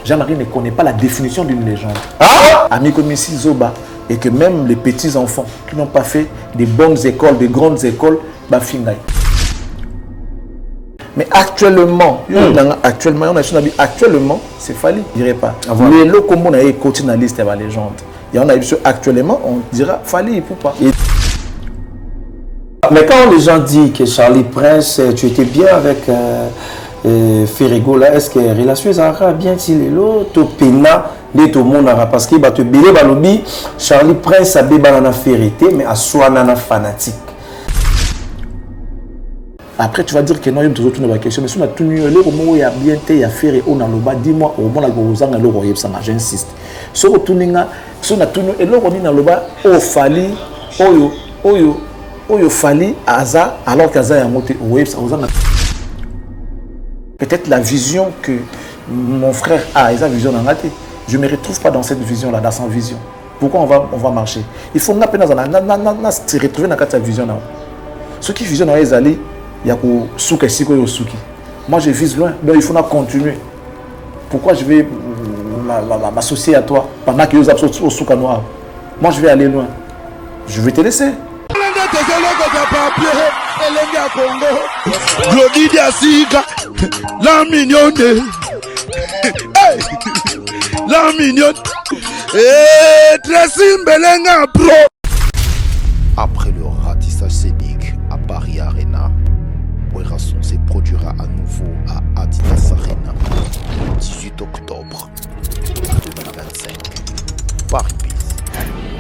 Jean-Marie ne connaît pas la définition d'une légende. Ami comme ici Zoba, et que même les petits-enfants qui n'ont pas fait des bonnes écoles, des grandes écoles, bah fingaï. Mais actuellement, actuellement, c'est Fali, je dirais pas. Mais le commun a écouté dans la liste de la légende. Et on a vu actuellement, on dira Fali, pourquoi? Mais quand les gens disent que Charlie Prince, tu étais bien avec Ferrigo, là, est-ce que la relation est bien si l'autre pena de tout le monde parce que tu bilé balobi Charlie Prince a bé banana vérité mais à soi nana fanatique. Après tu vas dire que non, il y a toujours une question mais si on a tout mieux les moment où il y a bien été il y a ferré on a loba dis-moi au moment là vous en le royaume ça j'insiste. Si on tourninga si on a tout et là on dit na loba o Fali oyo Fali Aza alors qu'Aza est monté au web ça vous en a peut-être la vision que mon frère a, sa vision en raté. Je ne me retrouve pas dans cette vision-là, dans sa vision. Pourquoi on va marcher? Il faut se retrouver dans cette vision-là. Ceux qui visionnent les alliés, il y a souki siko yo souki. Moi je vise loin, donc il faut continuer. Pourquoi je vais m'associer à toi pendant que vous êtes au souka noir? Moi je vais aller loin. Je vais te laisser. La mignonne, la mignonne, Tracy Mbelenga Pro. Après le ratissage scénique à Paris Arena, Werrason se produira à nouveau à Adidas Arena le 18 octobre 2025. Paris Bis,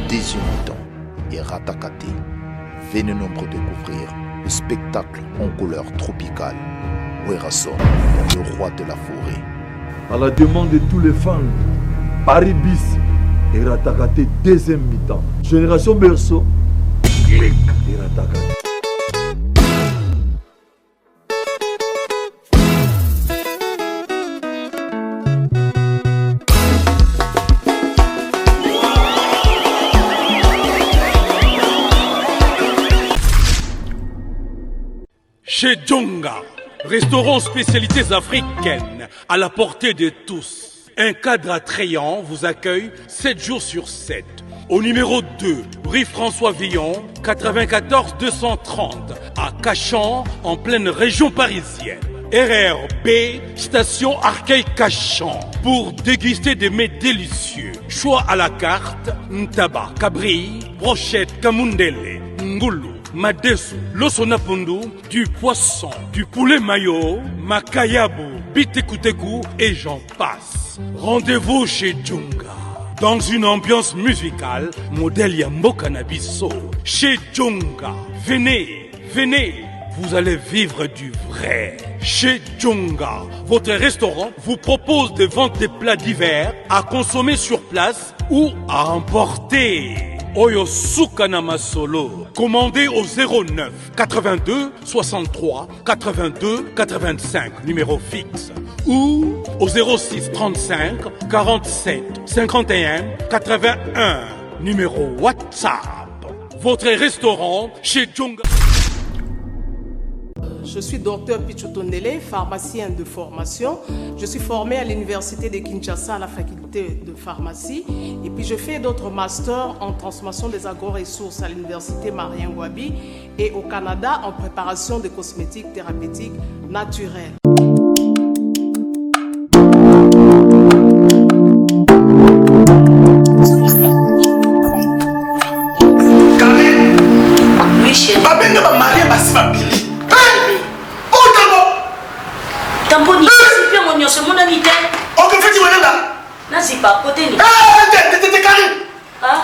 deuxième mi-temps et Ratakate. Venez nombreux découvrir le spectacle en couleur tropicale. Werrason, le roi de la forêt. À la demande de tous les fans, Paris Bis et Ratakate deuxième mi-temps. Génération Berceau, clic et Ratakate. Chez Djonga, restaurant spécialités africaines à la portée de tous. Un cadre attrayant vous accueille 7 jours sur 7. Au numéro 2, rue François Villon, 94 230, à Cachan, en pleine région parisienne. RRB, station Arcueil-Cachan, pour déguster des mets délicieux. Choix à la carte, ntaba, cabri, brochette, kamundele, ngoulou, madesu, losonapundu, du poisson, du poulet mayo, makayabu, bitekuteku et j'en passe. Rendez-vous chez Djonga. Dans une ambiance musicale, modèle Yambo Cannabiso. Chez Djonga. Venez, venez, vous allez vivre du vrai. Chez Djonga, votre restaurant vous propose de vendre des plats divers à consommer sur place ou à emporter. Oyo Sukana Masolo. Commandez au 09 82 63 82 85, numéro fixe. Ou au 06 35 47 51 81, numéro WhatsApp. Votre restaurant chez Djonga. Je suis docteur Pichotondele, pharmacien de formation. Je suis formé à l'université de Kinshasa à la faculté de pharmacie. Et puis je fais d'autres masters en transformation des agro-ressources à l'université Marien Wabi et au Canada en préparation de cosmétiques thérapeutiques naturelles. Oui, chérie. Tamponi, c'est bien mon c'est mon ami. Ok, fais-tu bonanga? Non, c'est pas côté ni. T'es carré.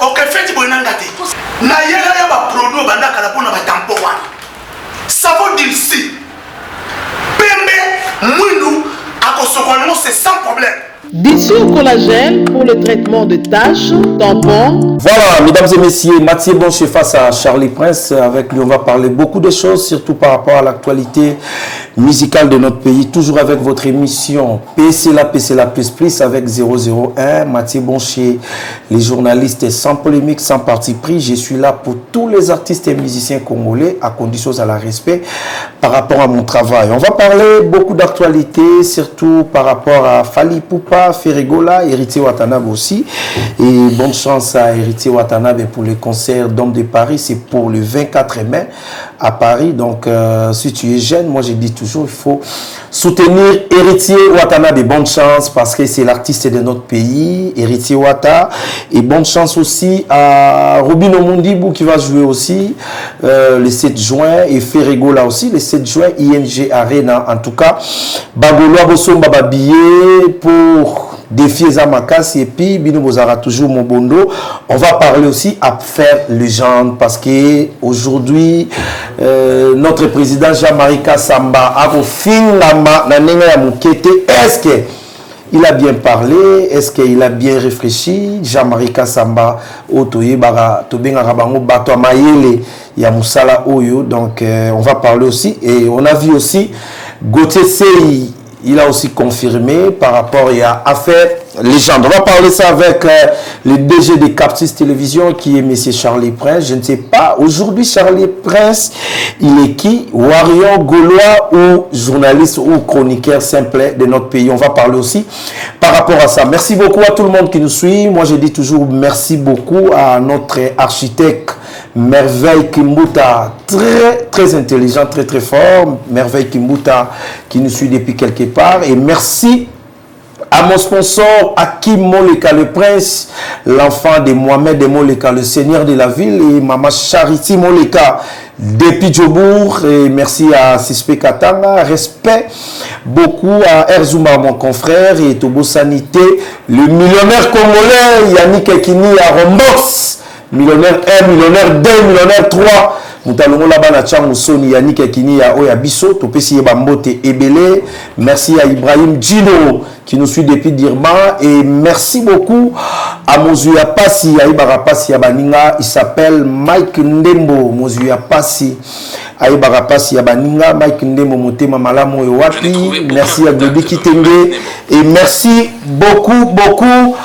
Ok, fais-tu bonanga? Na yela ya ba produit banda kala pona ba tampo wana. Savon d'ilsi. Pembe, mwindu, akosokolo c'est sans problème. Dissous collagène pour le traitement de taches, tampons. Voilà, mesdames et messieurs, Mathieu Boncher face à Charlie Prince. Avec lui, on va parler beaucoup de choses, surtout par rapport à l'actualité musicale de notre pays. Toujours avec votre émission PCLA plus avec 001. Mathieu Boncher, les journalistes sans polémique, sans parti pris. Je suis là pour tous les artistes et musiciens congolais, à condition à la respect par rapport à mon travail. On va parler beaucoup d'actualité, surtout par rapport à Fali Poupa. papa, Ferregola, Héritier Watanabe aussi. Et bonne chance à Héritier Watanabe pour le concert d'Homme de Paris. C'est pour le 24 mai à Paris. Donc, si tu es jeune, moi je dis toujours, il faut soutenir Héritier Watanabe. Bonne chance parce que c'est l'artiste de notre pays, Héritier Wata. Et bonne chance aussi à Robin Omondibou qui va jouer aussi le 7 juin et Ferregola aussi le 7 juin, ING Arena. En tout cas, Bagoloa Bosomba Babillet pour défier Zamakas et puis Bino Bozara toujours mon bondo. On va parler aussi à faire légende parce que aujourd'hui notre président Jean-Marie Kassamba a finama na nenga ya mukete. Est-ce que il a bien parlé? Est-ce qu'il a bien réfléchi? Jean-Marie Kassamba otoye bara tobenga bango bato mayele ya musala oyo. Donc on va parler aussi et on a vu aussi Gauthier Sey. Il a aussi confirmé par rapport à affaire légende. On va parler ça avec le DG de Captis Télévision qui est M. Charlie Prince. Je ne sais pas, aujourd'hui Charlie Prince, il est qui? Warrior, Gaulois ou journaliste ou chroniqueur simple de notre pays. On va parler aussi par rapport à ça. Merci beaucoup à tout le monde qui nous suit. Moi je dis toujours merci beaucoup à notre architecte Merveille Kimbuta, très intelligent, très fort. Merveille Kimbuta qui nous suit depuis quelque part. Et merci à mon sponsor Hakim Moleka, le prince, l'enfant de Mohamed de Moleka, le seigneur de la ville, et Maman Charity Moleka depuis Djobourg. Et merci à Sispe Katanga. Respect beaucoup à Erzuma, mon confrère, et Tobo Sanité, le millionnaire congolais Yannick Ekini à Rombox. Millionnaire 1, millionnaire 2, millionnaire 3. Moutalongo là-bas na Tchang Soni Yannick Ekini ya Oya Bisso, Topesi Yebambote Ebele. Merci à Ibrahim Djino qui nous suit depuis Dirma. Et merci beaucoup à Mozuya Passi, à Ibara Passi Yabaninga. Il s'appelle Mike Ndembo, Mozuya Passi. À Ibara Passi Yabaninga, Mike Ndembo Motema Malamo Ewapi. Merci à Globi Kitenge. Et merci beaucoup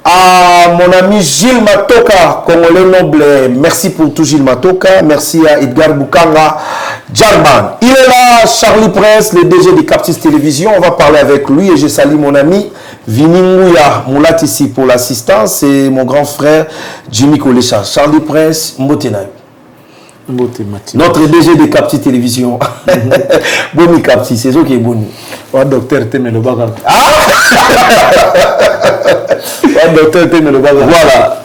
à mon ami Gilles Matoka, Congolais noble. Merci pour tout Gilles Matoka. Merci à Edgar Boukanga Jarman. Il est là, Charlie Prince, le DG de Captis Télévision. On va parler avec lui et je salue mon ami Vini Mouya Moulat ici pour l'assistance et mon grand frère Jimmy Kolecha. Charlie Prince, Mbotenaï. Notre DG de Captis Télévision. Boni Captis, c'est ça qui est boni. Oh, docteur Temelo Baga. Docteur Temelo Baga. Voilà.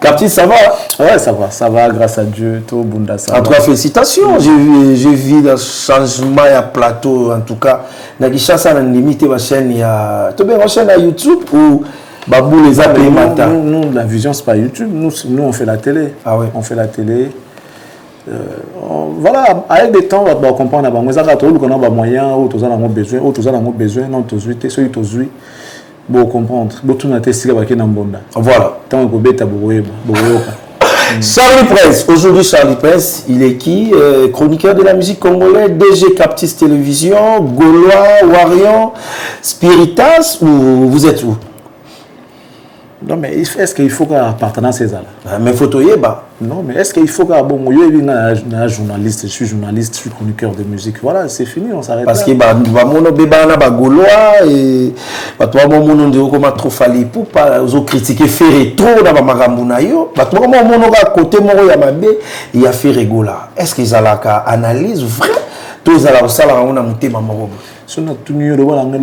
Captis, ça va? Ouais, ça va, grâce à Dieu. Tout Bunda, ça va. En tout cas, félicitations. J'ai vu le changement à plateau. En tout cas, Nagishasa a limité ma chaîne. Il y a une chaîne à YouTube ou Babou les a payés matin. Nous, la vision, c'est pas YouTube. Nous, on fait la télé. Ah ouais. On fait la télé. Voilà, avec des temps, on va comprendre. Mais ça, on a des moyens, on a besoin, non, ceux qui bon comprendre. Voilà. Charlie Prince, aujourd'hui Charlie Prince, il est qui? Chroniqueur de la musique congolaise, DG Captis Télévision, Gaulois, Warrior, Spiritas, ou vous êtes où? Non, mais est-ce qu'il faut qu'un partenaire ces là? Mais photo yeba. Non, mais est-ce qu'il faut qu'un bon, je suis journaliste, je suis chroniqueur de musique. Voilà, c'est fini, on s'arrête. Parce que mon bébé na Gaulois et toi mon de comment trop fallait pour pas critiquer faire trop dans magamuna yo. Toi mon à côté mon ya mabe il y a fait Ferregola. Est-ce qu'ils allaient analyse vrai? Tous à la salle on a monté maman. Si on a tout le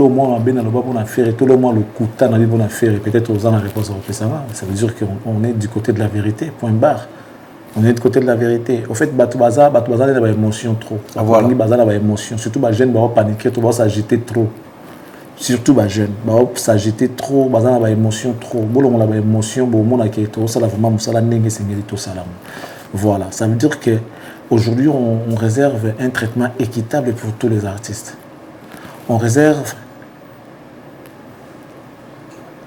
monde a faire tout le monde le coup de faire peut-être aux gens la réponse ça va. Ça veut dire qu'on est du côté de la vérité. Point barre. On est du côté de la vérité. Au fait, Batoubaza n'a pas émotion trop. Voilà. Baza n'a pas émotion. Surtout les jeunes vont paniquer, vont s'agiter trop. Surtout les jeunes vont s'agiter trop. Baza n'a pas émotion trop. Bon, on a pas émotion. Bon, on a qui est ça la vraiment musala nengue sengeli tout salam. Voilà. Ça veut dire que aujourd'hui on réserve un traitement équitable pour tous les artistes. On réserve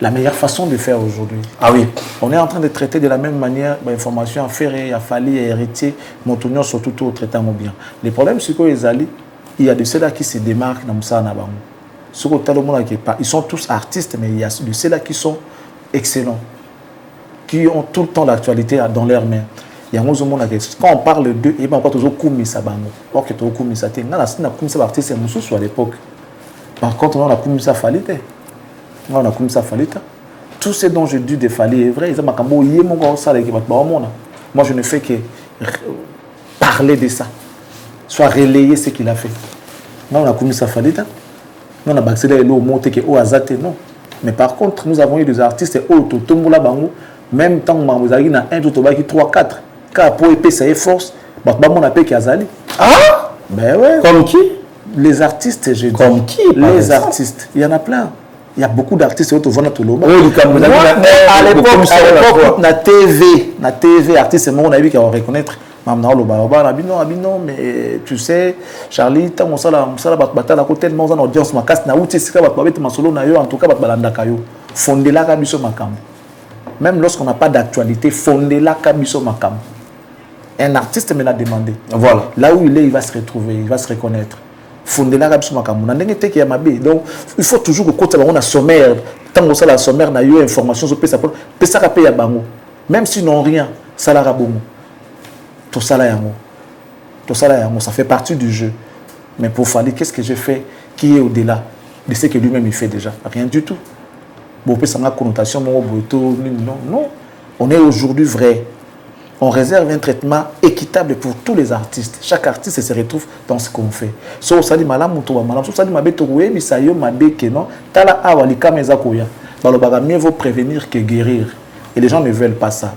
la meilleure façon de faire aujourd'hui. Ah oui. On est en train de traiter de la même manière l'information à faire, à Fali, à héritier, Montonion, surtout tout traitant bien. Le problème, c'est qu'il y a de ceux-là qui se démarquent dans Moussa Nabango. Ils sont tous artistes, mais il y a de ceux-là qui sont excellents, qui ont tout le temps l'actualité dans leurs mains. Il y a un moment quand on parle d'eux, il y a encore toujours Koumissa Bango. Or que tu as Koumissa, tu as Koumissa artiste à l'époque. Par contre, on a Koumissa Fali. On a comme ça fallu. Tout ce dont je dis de Fali est vrai. Moi, je ne fais que parler de ça. Soit relayer ce qu'il a fait. On a comme ça fallu. On a accéléré le mot que au hasard non. Mais par contre, nous avons eu des artistes auto tombola bango même temps que vous avez na 1 2 3 4 car pour épée ça est force bah on appelle Kazali. Ah ben ouais. Comme qui? Les artistes, je dis. Comme qui? Les artistes. Il y en a plein. Il y a beaucoup d'artistes auto vont tout le monde. À l'époque, na TV, artistes moi on a vu qu'on reconnaître. Non, mais tu sais, Charlie, tant on sala batala ko tellement en audience ma casse na outi sika bat babet masolo na yo en tout cas bat balanda kayo. Fondela ka biso makambo. Même lorsqu'on n'a pas d'actualité, fondela ka biso makambo. Un artiste me l'a demandé. Voilà. Là où il est, il va se retrouver, il va se reconnaître. Fondela ka biso makambo. Na ndenge te ki ya mabe. Donc, il faut toujours que côté on a sommaire, tant on sala sommaire na yo information so pesa ka pe ya bango. Même si non rien, ça la rabongo. Tout ça là, ça fait partie du jeu. Mais pour Fali, qu'est-ce que j'ai fait qui est au-delà de ce que lui-même il fait déjà? Rien du tout. Bon, ça a connotation, non. On est aujourd'hui vrai. On réserve un traitement équitable pour tous les artistes. Chaque artiste se retrouve dans ce qu'on fait. So ça dit malam muto malam, so ça dit mabe toroué misayo mabe que non. Tala awali kameza koya. Balobaga mieux vaut prévenir que guérir. Et les gens ne veulent pas ça.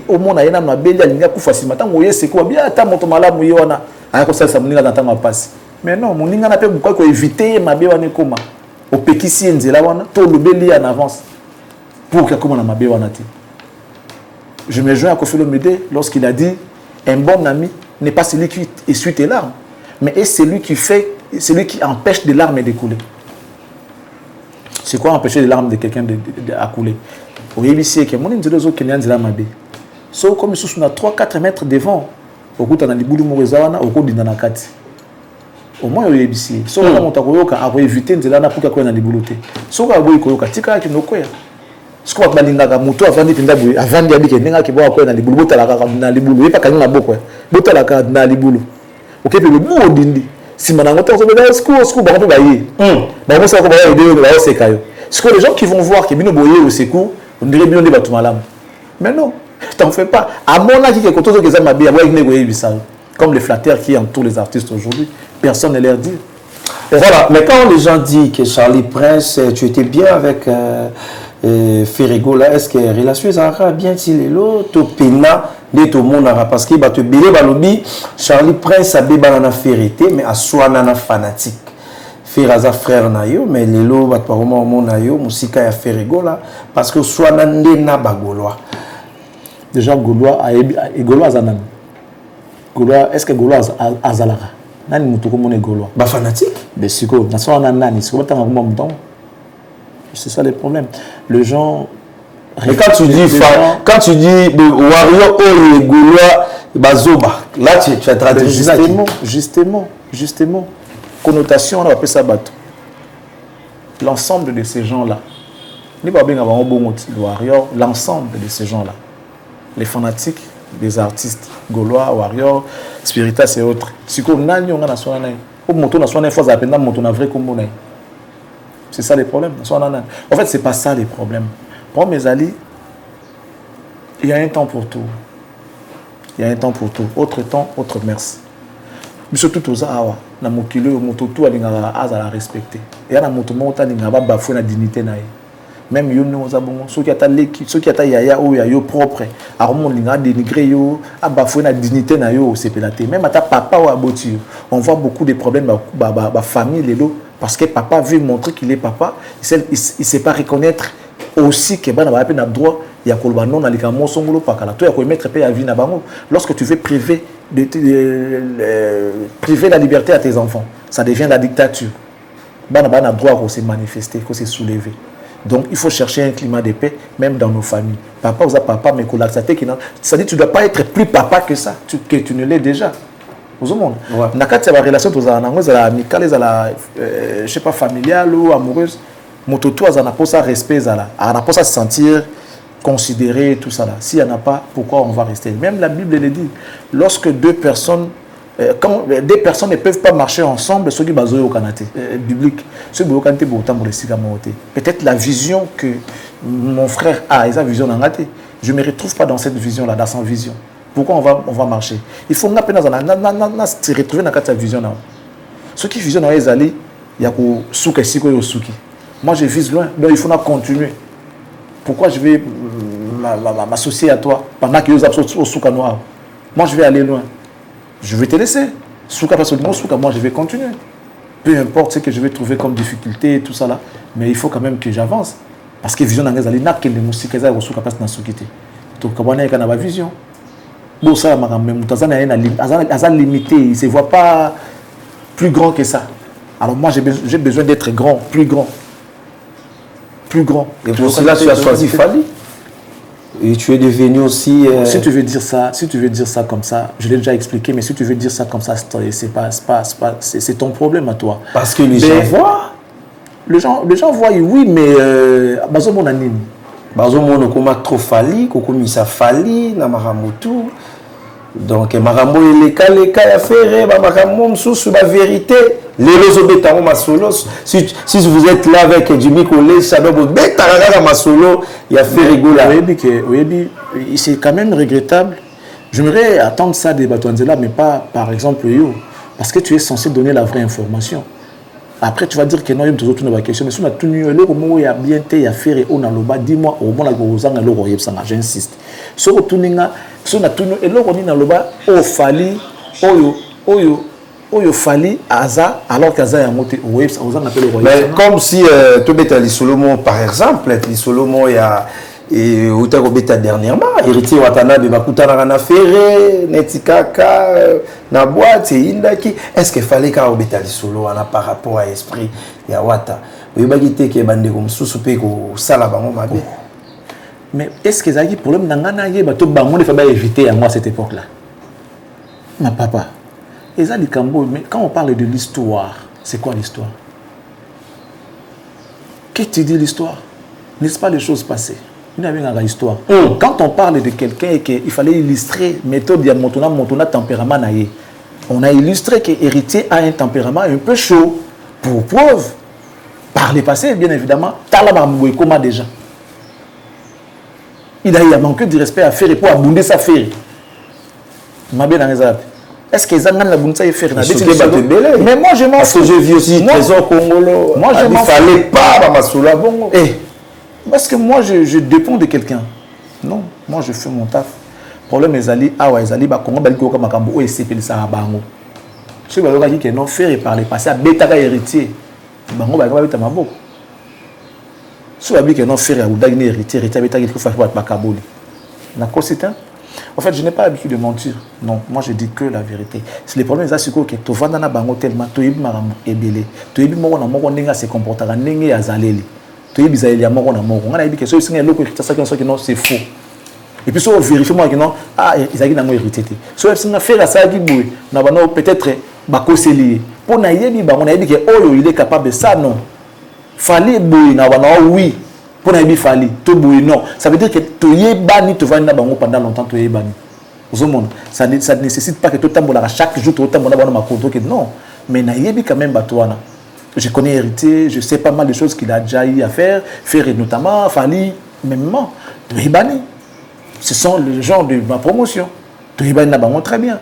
Au monde, il y a un bébé, il y a un facilement. C'est quoi bien ta moto malade, il y a un ça ça m'inga dans ma passe. Mais non, mon inga n'a pas beaucoup éviter ma bébé wana koma. Au pekisi nzela wana, tout le bébé en avance. Pour que comment ma bébé wana ti. Je me joins à Kofi Olomide lorsqu'il a dit un bon ami n'est pas celui qui essuie tes larmes, mais est celui qui qui empêche des larmes de couler. C'est quoi empêcher les larmes de quelqu'un de couler? Oui, ici, que mon individu qui n'est pas mabe. So comme ils sont à 3-4 mètres devant, au coup de l'ibulu morezawana, au coup de nanakati. Au moins oui ici. So là on t'a koyoka à éviter nzelana pour que na libuluté. So ka boy koyoka tika ki nokoya. Ce qu'on va balinga ka moto avant d'ipinda boy, avant d'y aller que nenga ki boa ko na libulu botala ka na libulu, pas kanina boko. Botala ka na libulu. OK pe le bo dindi. Si manango to so be school ba ko ba yi. Ba mo sa ko ba aider ba se kayo. Ce que les gens qui vont voir que bino boyer au secours on dirait bien des bateaux malades. Mais non, t'en fais pas. À mon avis, quelque chose que ça m'a bien, comme les flatteurs qui entourent les artistes aujourd'hui, personne ne leur dit. Voilà, mais quand les gens disent que Charlie Prince, tu étais bien avec Ferrego, là, est-ce que la relation est bien si l'autre pena de tout le monde parce que tu bilé balobi Charlie Prince a bé banana ferrité mais à soi nana fanatique. Feraza frère nayo mais lelo bat paroma mon nayo musika ya Ferrego là parce que soit nande na bagolois déjà golois a golois azanan golois est-ce que golois azalara nani mutuko mon golois ba fanatique de siko na so nani siko tanga kuma muton c'est ça le problème les gens mais quand tu dis warrior ou golois bazoba là tu as traduit justement connotation, on appelle ça bateau. L'ensemble de ces gens-là, l'ensemble de ces gens-là, les fanatiques, les artistes, Gaulois, Warriors, Spiritas et autres, c'est ça le problème. En fait, c'est pas ça le problème. Pour mes alliés, il y a un temps pour tout. Autre temps, autre merci. Mais surtout tout ça, na mokilo moto tout alinga azala respecter et na moto mota alinga ba bafou na dignité na ye même yo no za bongo soki ata leki soki ata yaya o ya yo propre armo linga dénigrer yo a bafou na dignité na yo c'est pélaté même ata papa ou aboti on voit beaucoup de problèmes ba famille lelo parce que papa veut montrer qu'il est papa il sait pas reconnaître aussi que bana ba pe na droit ya kolba non na likamo songolo pakala to ya ko mettre pe ya vie na bango lorsque tu veux priver la liberté à tes enfants, ça devient la dictature. On a droit de se manifester, de se soulever. Donc il faut chercher un climat de paix, même dans nos familles. Papa ou papa, mais ça dit que tu ne dois pas être plus papa que ça, que tu ne l'es déjà. Vous avez une relation amicale, je sais pas, familiale ou amoureuse. Mototo, ça n'a pas ça respect, ça n'a pas ça se sentir considérer tout ça là. S'il n'y en a pas, pourquoi on va rester? Même la Bible le dit. Lorsque deux personnes quand des personnes ne peuvent pas marcher ensemble, ceux qui basent au Canada biblique, ceux qui au Canada peut-être la vision que mon frère a, sa vision n'a raté. Je ne me retrouve pas dans cette vision-là, dans sa vision. Pourquoi on va marcher? Il faut se retrouver dans cette vision-là. Ceux qui visionnent les alliés, il y a souki siko et souki. Moi je vise loin, donc il faut continuer. Pourquoi je vais m'associer à toi pendant que vous êtes au souka noir? Moi je vais aller loin. Je vais te laisser. Souka parce que moi je vais continuer. Peu importe ce que je vais trouver comme difficulté et tout ça là, mais il faut quand même que j'avance. Parce que vision dans les alliés, n'a que les musiques qui sont souka parce que dans soukité. Donc quand on a une vision. Bon ça même limité, il ne se voit pas plus grand que ça. Alors moi j'ai besoin d'être grand, plus grand. Plus grand. Et pour cela tu as choisi Fally. Et tu es devenu aussi... Si tu veux dire ça comme ça, je l'ai déjà expliqué, mais si tu veux dire ça comme ça, c'est ton problème à toi. Parce que les gens voient. Les gens voient, oui, mais... Bazo mon anime. Bazo mon okoma trop Fally, kokomisa Fally, na maramutu. Donc, marambo les cas à faire, marambo sous la vérité. Les réseaux bétarons ma solo. Si vous êtes là avec Jimmy Collet, ça doit vous bétarons ma solo. Il a fait rigoler. Oui, c'est quand même regrettable. J'aimerais attendre ça des Batouanzela, mais pas par exemple yo. Parce que tu es censé donner la vraie information. Après, tu vas dire que non, il y a toujours une question. Mais si on a tout nu, il y a bien été, il y a fait, on a le bas, dis-moi, au moins, j'insiste. Si on a tout nu, si on a tout nu, et là, on a le bas, oh, Fally, Oyo Fally, Aza, alors qu'Aza est monté au web, on appelle le royaume. Mais comme si tu bêta les Solomon, par exemple, les Solomon, il y a. Et où tu as bêta dernièrement, héritier Watanabe, Bakutana Rana Ferré, Netikaka, na boîte, c'est Indaki. Est-ce qu'il fallait qu'à bêta les Solo par rapport à l'esprit Yawata? Oui, bagité qui est bandé comme sous-soupé au Salabango Mabé. Mais est-ce que ça a un problème dans l'anaïe, il faut éviter à moi à cette époque-là? Ma papa. Mais quand on parle de l'histoire, c'est quoi l'histoire? Qu'est-ce que tu dis l'histoire? N'est-ce pas les choses passées? Il y avait une histoire. Quand on parle de quelqu'un et qu'il fallait illustrer méthode de mon tempérament, on a illustré que l'héritier a un tempérament un peu chaud. Pour preuve, par le passé, bien évidemment, Talabamoué comment déjà. Il a manqué de respect à faire et pour abonder sa faire. Est-ce que Zangan la Bounsa est faire? Mais moi je m'en fous. Parce que j'ai vu aussi Trésor Congolo. Moi je m'en fous. Il ne fallait pas Mamassoula Bongo. Parce que moi je dépends de quelqu'un. Non, moi je fais mon taf. Le problème est Zali, Zali, Congo, Baliko, Makambo, et c'est ça à Bango. Je sais pas qui est non faire et parler, passer à Bétaga héritier. Bango, Baliko, Mabo. Si vous avez dit que non faire à Oudagné héritier, Bétaga, il faut faire Bakaboli. D'accord, c'est un. En fait, je n'ai pas l'habitude de mentir. Non, moi je dis que la vérité. C'est le problème, c'est que tu vas dans la banque tellement, tu es maram ébélé. Tu es mort en mort, on se comportera, n'engé à Zaleli. Tu es bizarre, il y a mort en mort. On a dit que c'est un loco qui ça non, c'est faux. Et puis, si on vérifie, moi, que non, ils ont dit hérité. Si on a fait la saga, on a peut-être Bako lié. Pour Naïbi, on a dit que oh, il est capable de ça, non. Fallait bouiller, oui. Pour Naïbi Fally, tu bouilles non. Ça veut dire que tu es banni, tu vas pendant longtemps, tu es banni. Ça ne nécessite pas que tu t'embolles chaque jour, tu t'embolles dans ma compte. Non. Mais Naïbi quand même, Batouana. Je connais héritier, je sais pas mal de choses qu'il a déjà eu à faire notamment Fally, même moi. Tu es banni. Ce sont les gens de ma promotion. Tu es banni très bien.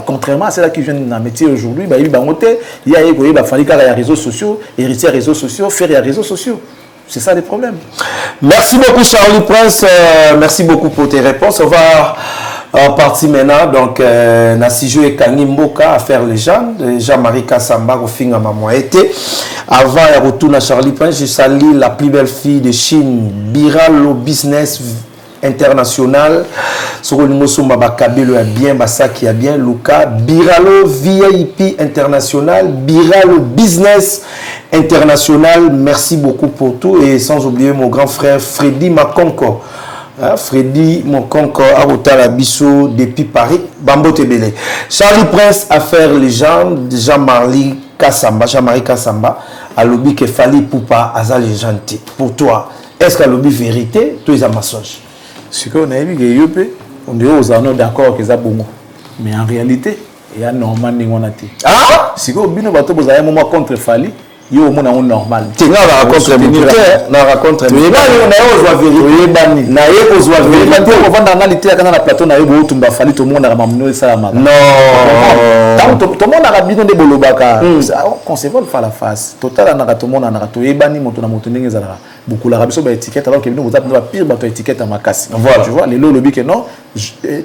Contrairement à ceux qui viennent dans le métier aujourd'hui, il y a Fally car il y a réseaux sociaux, héritier réseaux sociaux, faire les réseaux sociaux. C'est ça les problèmes. Merci beaucoup Charlie Prince, merci beaucoup pour tes réponses. On va partir maintenant. Donc, Nassijo et Kanimboka à faire les gens. Jean-Marie Kassamba au fin à maman été. Avant de retourner à Charlie Prince, je salue la plus belle fille de Chine, Biralo Business International. Sur le mot Mabakabelo est bien, Basaki est bien, Luca. Biralo VIP International, Biralo Business International. Merci beaucoup pour tout et sans oublier mon grand frère Freddy Makonko. Freddy Makonko à Otalabiso depuis Paris, Bambo Tebele. Charlie Prince à faire les gens, Jean-Marie Kassamba, à l'objet que Fally Poupa Azal les gentil. Pour toi, est-ce qu'à l'objet vérité, tu es un mensonge? Ce qu'on a vu, on est aux anneaux d'accord que ça bon. Mais en réalité, Il y a normal ni on a été. Ah, si vous bino bateau vous avez un moment contre Fali, yo au monde normal. tu n'as pas contre le na raconte. Tu es pas on a oswa vérité. Bani. Na ye oswa vérité. Maintenant on va dans l'alité quand la plateau na yo bo tumba Fali tout le monde a mamno ça ma. Non. Tout le monde a bino de bolobaka. On se vole faire la face. Total na tout le monde na to ebani moto na moto ndenge za beaucoup la rabiso ba étiquette alors que bino vous avez pire bateau étiquette à ma casse. Voilà. Tu vois les lobby que non,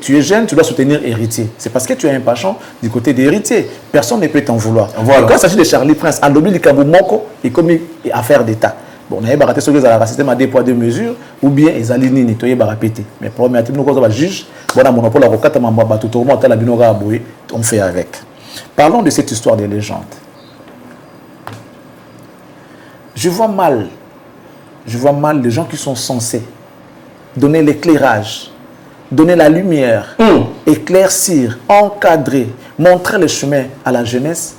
tu es jeune, tu dois soutenir héritier. C'est parce que tu as un penchant du côté des héritiers. Personne ne peut t'en vouloir. Voilà. Quand il s'agit de Charlie Prince, à lobby Moko et comme affaire d'État. Bon, on a baraté sur le système à 2 poids 2 mesures ou bien ils allaient nettoyer barapété. Mais pour moi, nous juge, bon, monopole avocat, on fait avec. Parlons de cette histoire de légende. Je vois mal les gens qui sont censés donner l'éclairage, donner la lumière, éclaircir, encadrer, montrer le chemin à la jeunesse.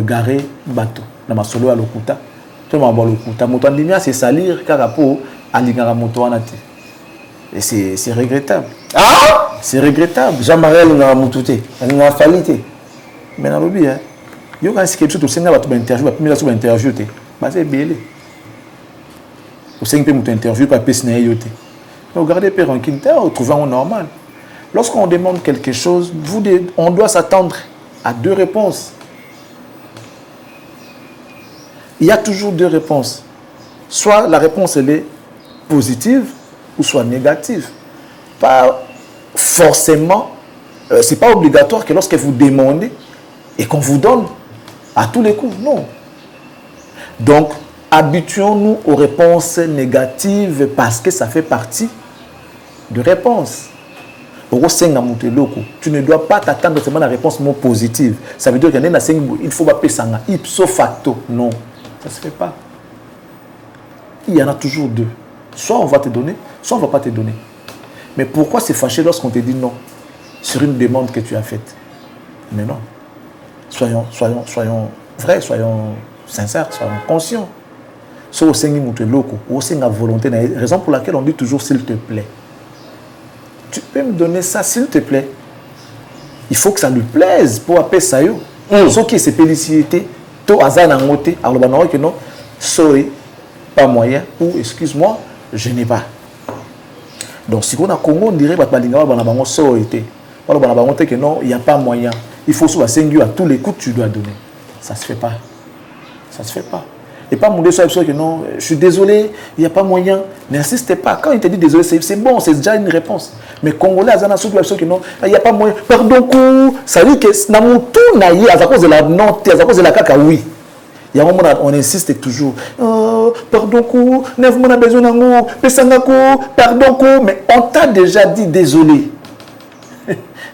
Garé bateau na masolo à lokuta tout le monde lokuta moto ndimia c'est salir karapo alingara moto anati et c'est regrettable. Ah, c'est regrettable. Jean-Marie na mutute na falité mais na lobby hein yo quand c'est quelque chose to senga ba to interview ba premier ba interview te ba c'est belé au senga pe moto interview pas pesna yote regardez père en quinta trouvant normal lorsqu'on demande quelque chose on doit s'attendre à 2 réponses. Il y a toujours 2 réponses. Soit la réponse elle est positive ou soit négative. Pas forcément, c'est pas obligatoire que lorsque vous demandez et qu'on vous donne à tous les coups. Non. Donc, habituons-nous aux réponses négatives parce que ça fait partie de réponses. Tu ne dois pas t'attendre seulement à la réponse non positive. Ça veut dire qu'il faut pas payer ipso facto. Non. Ça ne se fait pas. Il y en a toujours 2. Soit on va te donner, soit on ne va pas te donner. Mais pourquoi c'est fâché lorsqu'on te dit non sur une demande que tu as faite? Mais non. Soyons vrais, soyons sincères, soyons conscients. Soit au sein de loko, au sein de la volonté, raison pour laquelle on dit toujours s'il te plaît. Tu peux me donner ça s'il te plaît. Il faut que ça lui plaise pour appeler ça. Ce qui est ses félicités. Alors, que non, sorry, pas moyen, ou excuse-moi, je n'ai pas. Donc, si on a Congo, on dirait que non, il n'y a pas moyen. Il faut soit singulier à tous les coups, tu dois donner. Ça ne se fait pas. Ça ne se fait pas. Et pas mon déçu que non, je suis désolé, il n'y a pas moyen. N'insistez pas. Quand il te dit désolé, c'est bon, c'est déjà une réponse. Mais Congolais, que non, il n'y a pas moyen. Pardon, ça veut dire que dans mon tour, à cause de la note, à cause de la caca, oui. Il y a un moment on insiste toujours. Pardon, on a besoin d'un pardon, mais on t'a déjà dit désolé.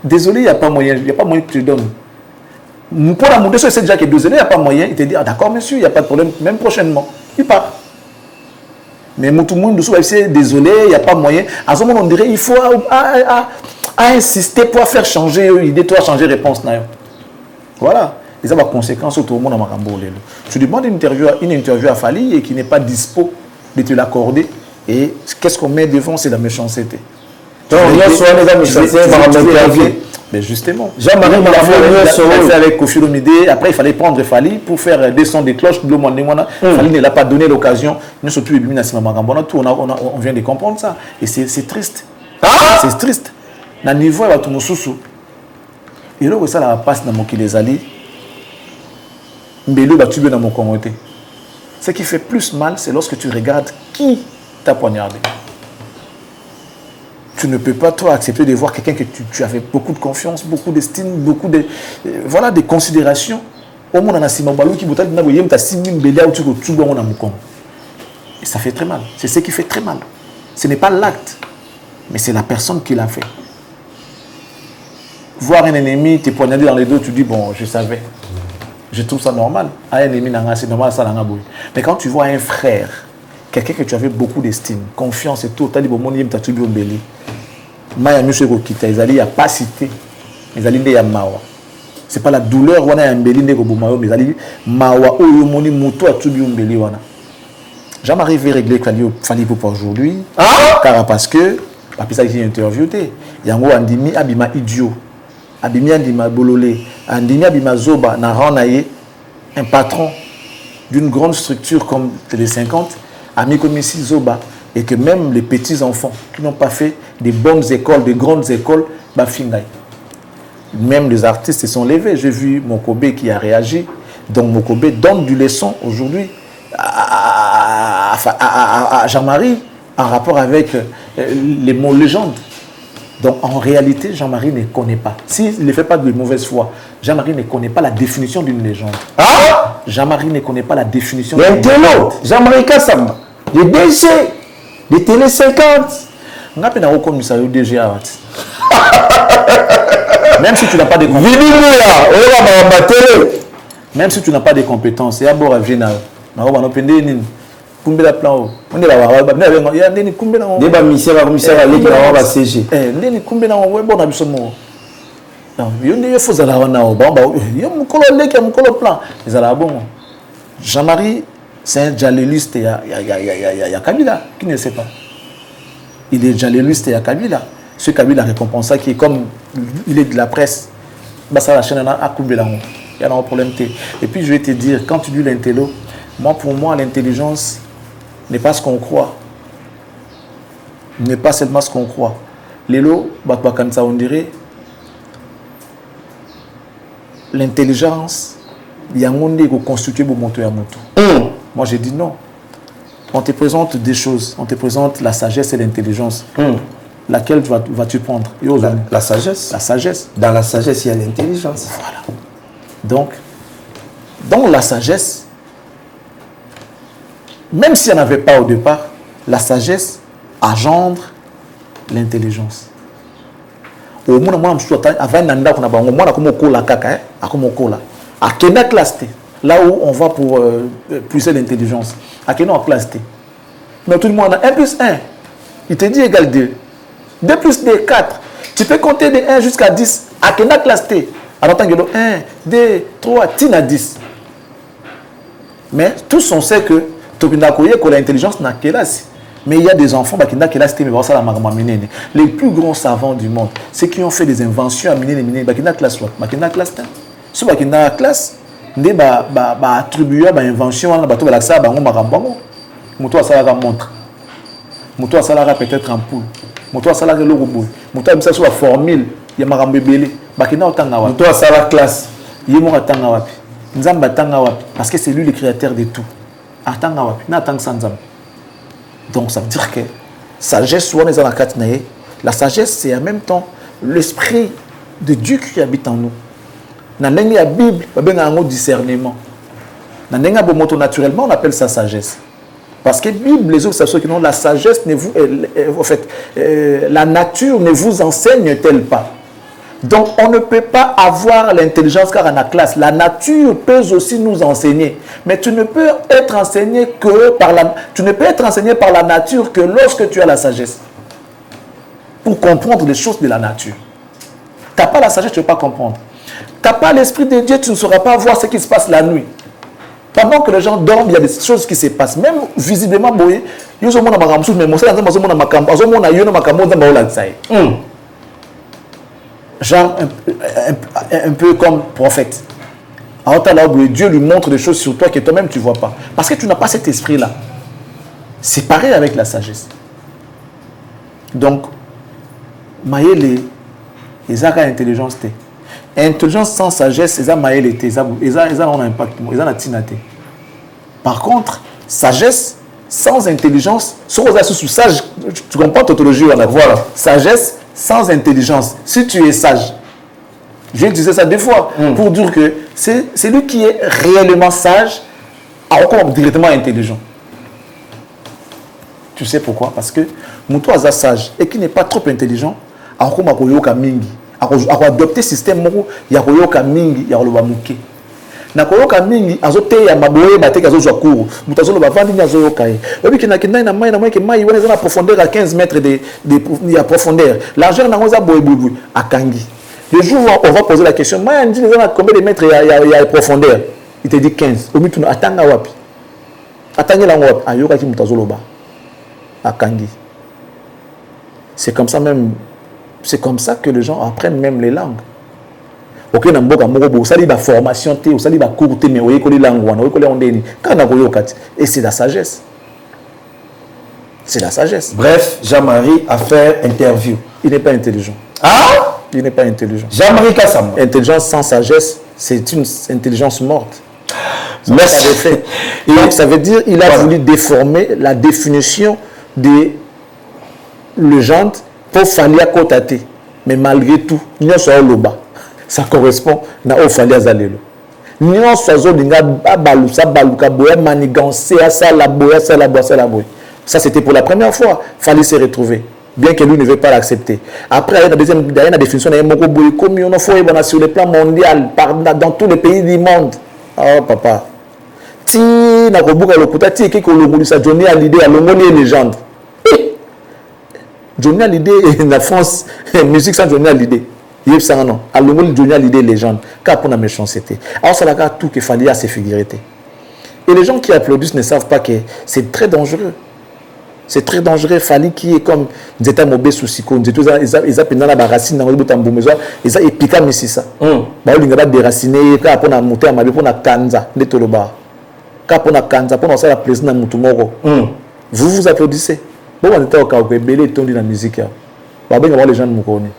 Désolé, il n'y a pas moyen. Il n'y a pas moyen que tu donnes. Pour la monter, c'est déjà que désolé, il n'y a pas moyen. Il te dit, ah d'accord, monsieur, il n'y a pas de problème, même prochainement. Il part. Mais tout le monde c'est désolé, il n'y a pas moyen. À ce moment, on dirait, il faut insister pour faire changer l'idée, pour changer la réponse. Voilà. Et ça va conséquence tout le monde à Marambo. Tu demandes une interview à Fali et qui n'est pas dispo de te l'accorder. Et qu'est-ce qu'on met devant, c'est la méchanceté. Donc, il y a soit les amis, mais justement, Jean-Marie m'a fait avec Kofi Olomide. Après, il fallait prendre Fali pour faire des sons de cloche. Fali ne l'a pas donné l'occasion. On vient de comprendre ça. Et c'est triste. C'est triste. Dans le niveau, il y a tout le monde. Et là, ça la passe dans mon Kilezali. Ce qui fait plus mal, c'est lorsque tu regardes qui t'a poignardé. Tu ne peux pas, toi, accepter de voir quelqu'un que tu avais beaucoup de confiance, beaucoup d'estime, beaucoup de... voilà, des considérations. Au moins, on a qui et ça fait très mal. C'est ce qui fait très mal. Ce n'est pas l'acte, mais c'est la personne qui l'a fait. Voir un ennemi te poignarder dans les dos, tu dis, bon, je savais. Je trouve ça normal. Un ennemi, c'est normal, ça n'a pas. Mais quand tu vois un frère, quelqu'un que tu avais beaucoup d'estime, confiance et tout, tu as dit, bon, mon yem, tu as tout bien belé. Maya Monsieur Rokita, ils allaient à pas citer. Ils allaient à Mawa. C'est pas la douleur, on a un belé, mais ils allaient Mawa, ou moni moto, a tout bien belé. J'en arrive à régler qu'il fallait pour aujourd'hui. Car parce que, après ça, j'ai interviewé. Il y a un Andimi Abima idiot. Abimia Ndima Bololé, Andimia Bimazoba, Naran un patron d'une grande structure comme Télé 50, a mis comme ici Zoba, et que même les petits-enfants qui n'ont pas fait des bonnes écoles, des grandes écoles, Bafingaï. Même les artistes se sont levés. J'ai vu Mokobe qui a réagi. Donc Mokobe donne du leçon aujourd'hui à Jean-Marie en rapport avec les mots légendes. Donc en réalité, Jean-Marie ne connaît pas. S'il ne fait pas de mauvaise foi, Jean-Marie ne connaît pas la définition d'une légende. Ah, Jean-Marie ne connaît pas la définition d'une légende. Jean-Marie Kassamba, les DG, les Télé 50. Même si tu n'as pas de compétences. Même si tu n'as pas de compétences, il y a beau rêver na on kumbela plan on est là il y a ndeni kumbela on débat misère avec la va CG ndeni kumbela on bon na biso mo non yo ndeni faut za la wana o ba yo mukolo leki mukolo plan ezala bon. Jean-Marie c'est un jaléliste ya Kabila qui ne sait pas. Il est jaléliste ya Kabila. Ce Kabila récompense qui est comme il est de la presse. Bah ça la chaîne a kumbela on. Il y a un problème. Et puis je vais te dire, quand tu dis l'intello, pour moi, l'intelligence n'est pas ce qu'on croit. N'est pas seulement ce qu'on croit. L'élo, on dirait, l'intelligence, il y a un monde qui est constitué pour monter à moto. Moi, j'ai dit non. On te présente des choses. On te présente la sagesse et l'intelligence. Laquelle vas-tu prendre? La sagesse. La sagesse. Dans la sagesse, il y a l'intelligence. Voilà. Donc, dans la sagesse, même s'il n'y en avait pas au départ, la sagesse engendre l'intelligence. Là où on va pour puiser l'intelligence. Mais tout le monde a 1 plus 1. Il te dit égal 2. 2 plus 2, 4. Tu peux compter de 1 jusqu'à 10. À quelle classe T? Alors, 1, 2, 3, tina 10. Mais tous on sait que l'intelligence n'a que classe. Mais il y a des enfants qui n'ont que classe. Les plus grands savants du monde, ceux qui ont fait des inventions à miner, qui n'ont classe. Ceux qui n'ont classe, ils attribuent à l'invention à montre. Moto a peut-être ampoule. Moto a le robot. Moto a la formule. Il y a un bébé. Moto a la classe. Il y a un parce que c'est lui le créateur de tout. Donc ça veut dire que sagesse, la sagesse, c'est en même temps l'esprit de Dieu qui habite en nous. Dans la Bible, il y a un discernement. Dans la Bible, naturellement, on appelle ça sagesse. Parce que la Bible, les autres, c'est qui n'ont la sagesse, en fait, la nature ne vous enseigne-t-elle pas? Donc, on ne peut pas avoir l'intelligence car en a classe. La nature peut aussi nous enseigner. Mais tu ne peux être enseigné que par tu ne peux être enseigné par la nature que lorsque tu as la sagesse. Pour comprendre les choses de la nature. Tu n'as pas la sagesse, tu ne peux pas comprendre. Tu n'as pas l'esprit de Dieu, tu ne sauras pas voir ce qui se passe la nuit. Pendant que les gens dorment, il y a des choses qui se passent. Même visiblement, genre un peu comme prophète. Alors Dieu lui montre des choses sur toi que toi-même tu ne vois pas. Parce que tu n'as pas cet esprit-là. C'est pareil avec la sagesse. Donc, maïele, ils ont intelligence. Intelligence sans sagesse, ils ont maïele, ils ont un impact, ils ont un tinate. Par contre, sagesse sans intelligence, sage, tu comprends tautologie, voilà. Sagesse sans intelligence. Si tu es sage, je disais ça deux fois, pour dire que c'est lui qui est réellement sage, encore directement intelligent. Tu sais pourquoi? Parce que Moutou est sage et qui n'est pas trop intelligent, encore mingi, adopter système il y a mingi, il y a nakoyoka mingi azote ya maboye bateka zo kuru mutazolo bavandi nyazo yokai obi kinakina na mai na mai ke mai wana za profondeur à 15 mètres de profondeur l'argent na ngoza boye boye akangi le jour où on va poser la question mai ndi na combien de mètres ya profondeur il te dit 15 obi tuna atanga wapi atangela wapi ayoka ki mutazolo ba akangi. C'est comme ça même, c'est comme ça que les gens apprennent même les langues. OK na mboka moko bo sali ba formation te, sali ba cours te mais oye ko langue wana, oye ko ondeni. Kana ko yokati et c'est la sagesse. C'est la sagesse. Bref, Jean-Marie a fait interview. Il n'est pas intelligent. Ah? Il n'est pas intelligent. Jean-Marie Kassam. Intelligence sans sagesse, c'est une intelligence morte. Merci. Donc ça veut dire qu'il a voulu déformer la définition de légende pour Falia Kotate. Mais malgré tout, ça correspond à Falia Zalelo. Ça c'était pour la première fois. Fallait se retrouver. Bien que lui ne veut pas l'accepter. Après, il y a la définition sur le plan mondial, dans tous les pays du monde. Oh papa. Si na kobuka lokuta ti ki ko longolisa Johnny Hallyday a longoli légende. Johnny Hallyday na France musique sans Johnny Hallyday. Yep ça non. A longoli Johnny Hallyday légende. Car pour la méchanceté. Alors ça la tout qu'il fallait à se figurer. Et les gens qui applaudissent ne savent pas que c'est très dangereux. C'est très dangereux. Fali qui est comme des états mobés sous siko. Ils appellent dans la racine dans le bout d'amboumezo. Ils ont épicé mais c'est ça. Bah ils n'ont pas déraciner. Car pour na monter à ma pour na kanza de toloba. Car pour na kanza pour na ça la plaisir na mutumoro. Vous vous applaudissez. Bon on était au cas où belé tondi la musique. Bah ben les gens nous connaissent.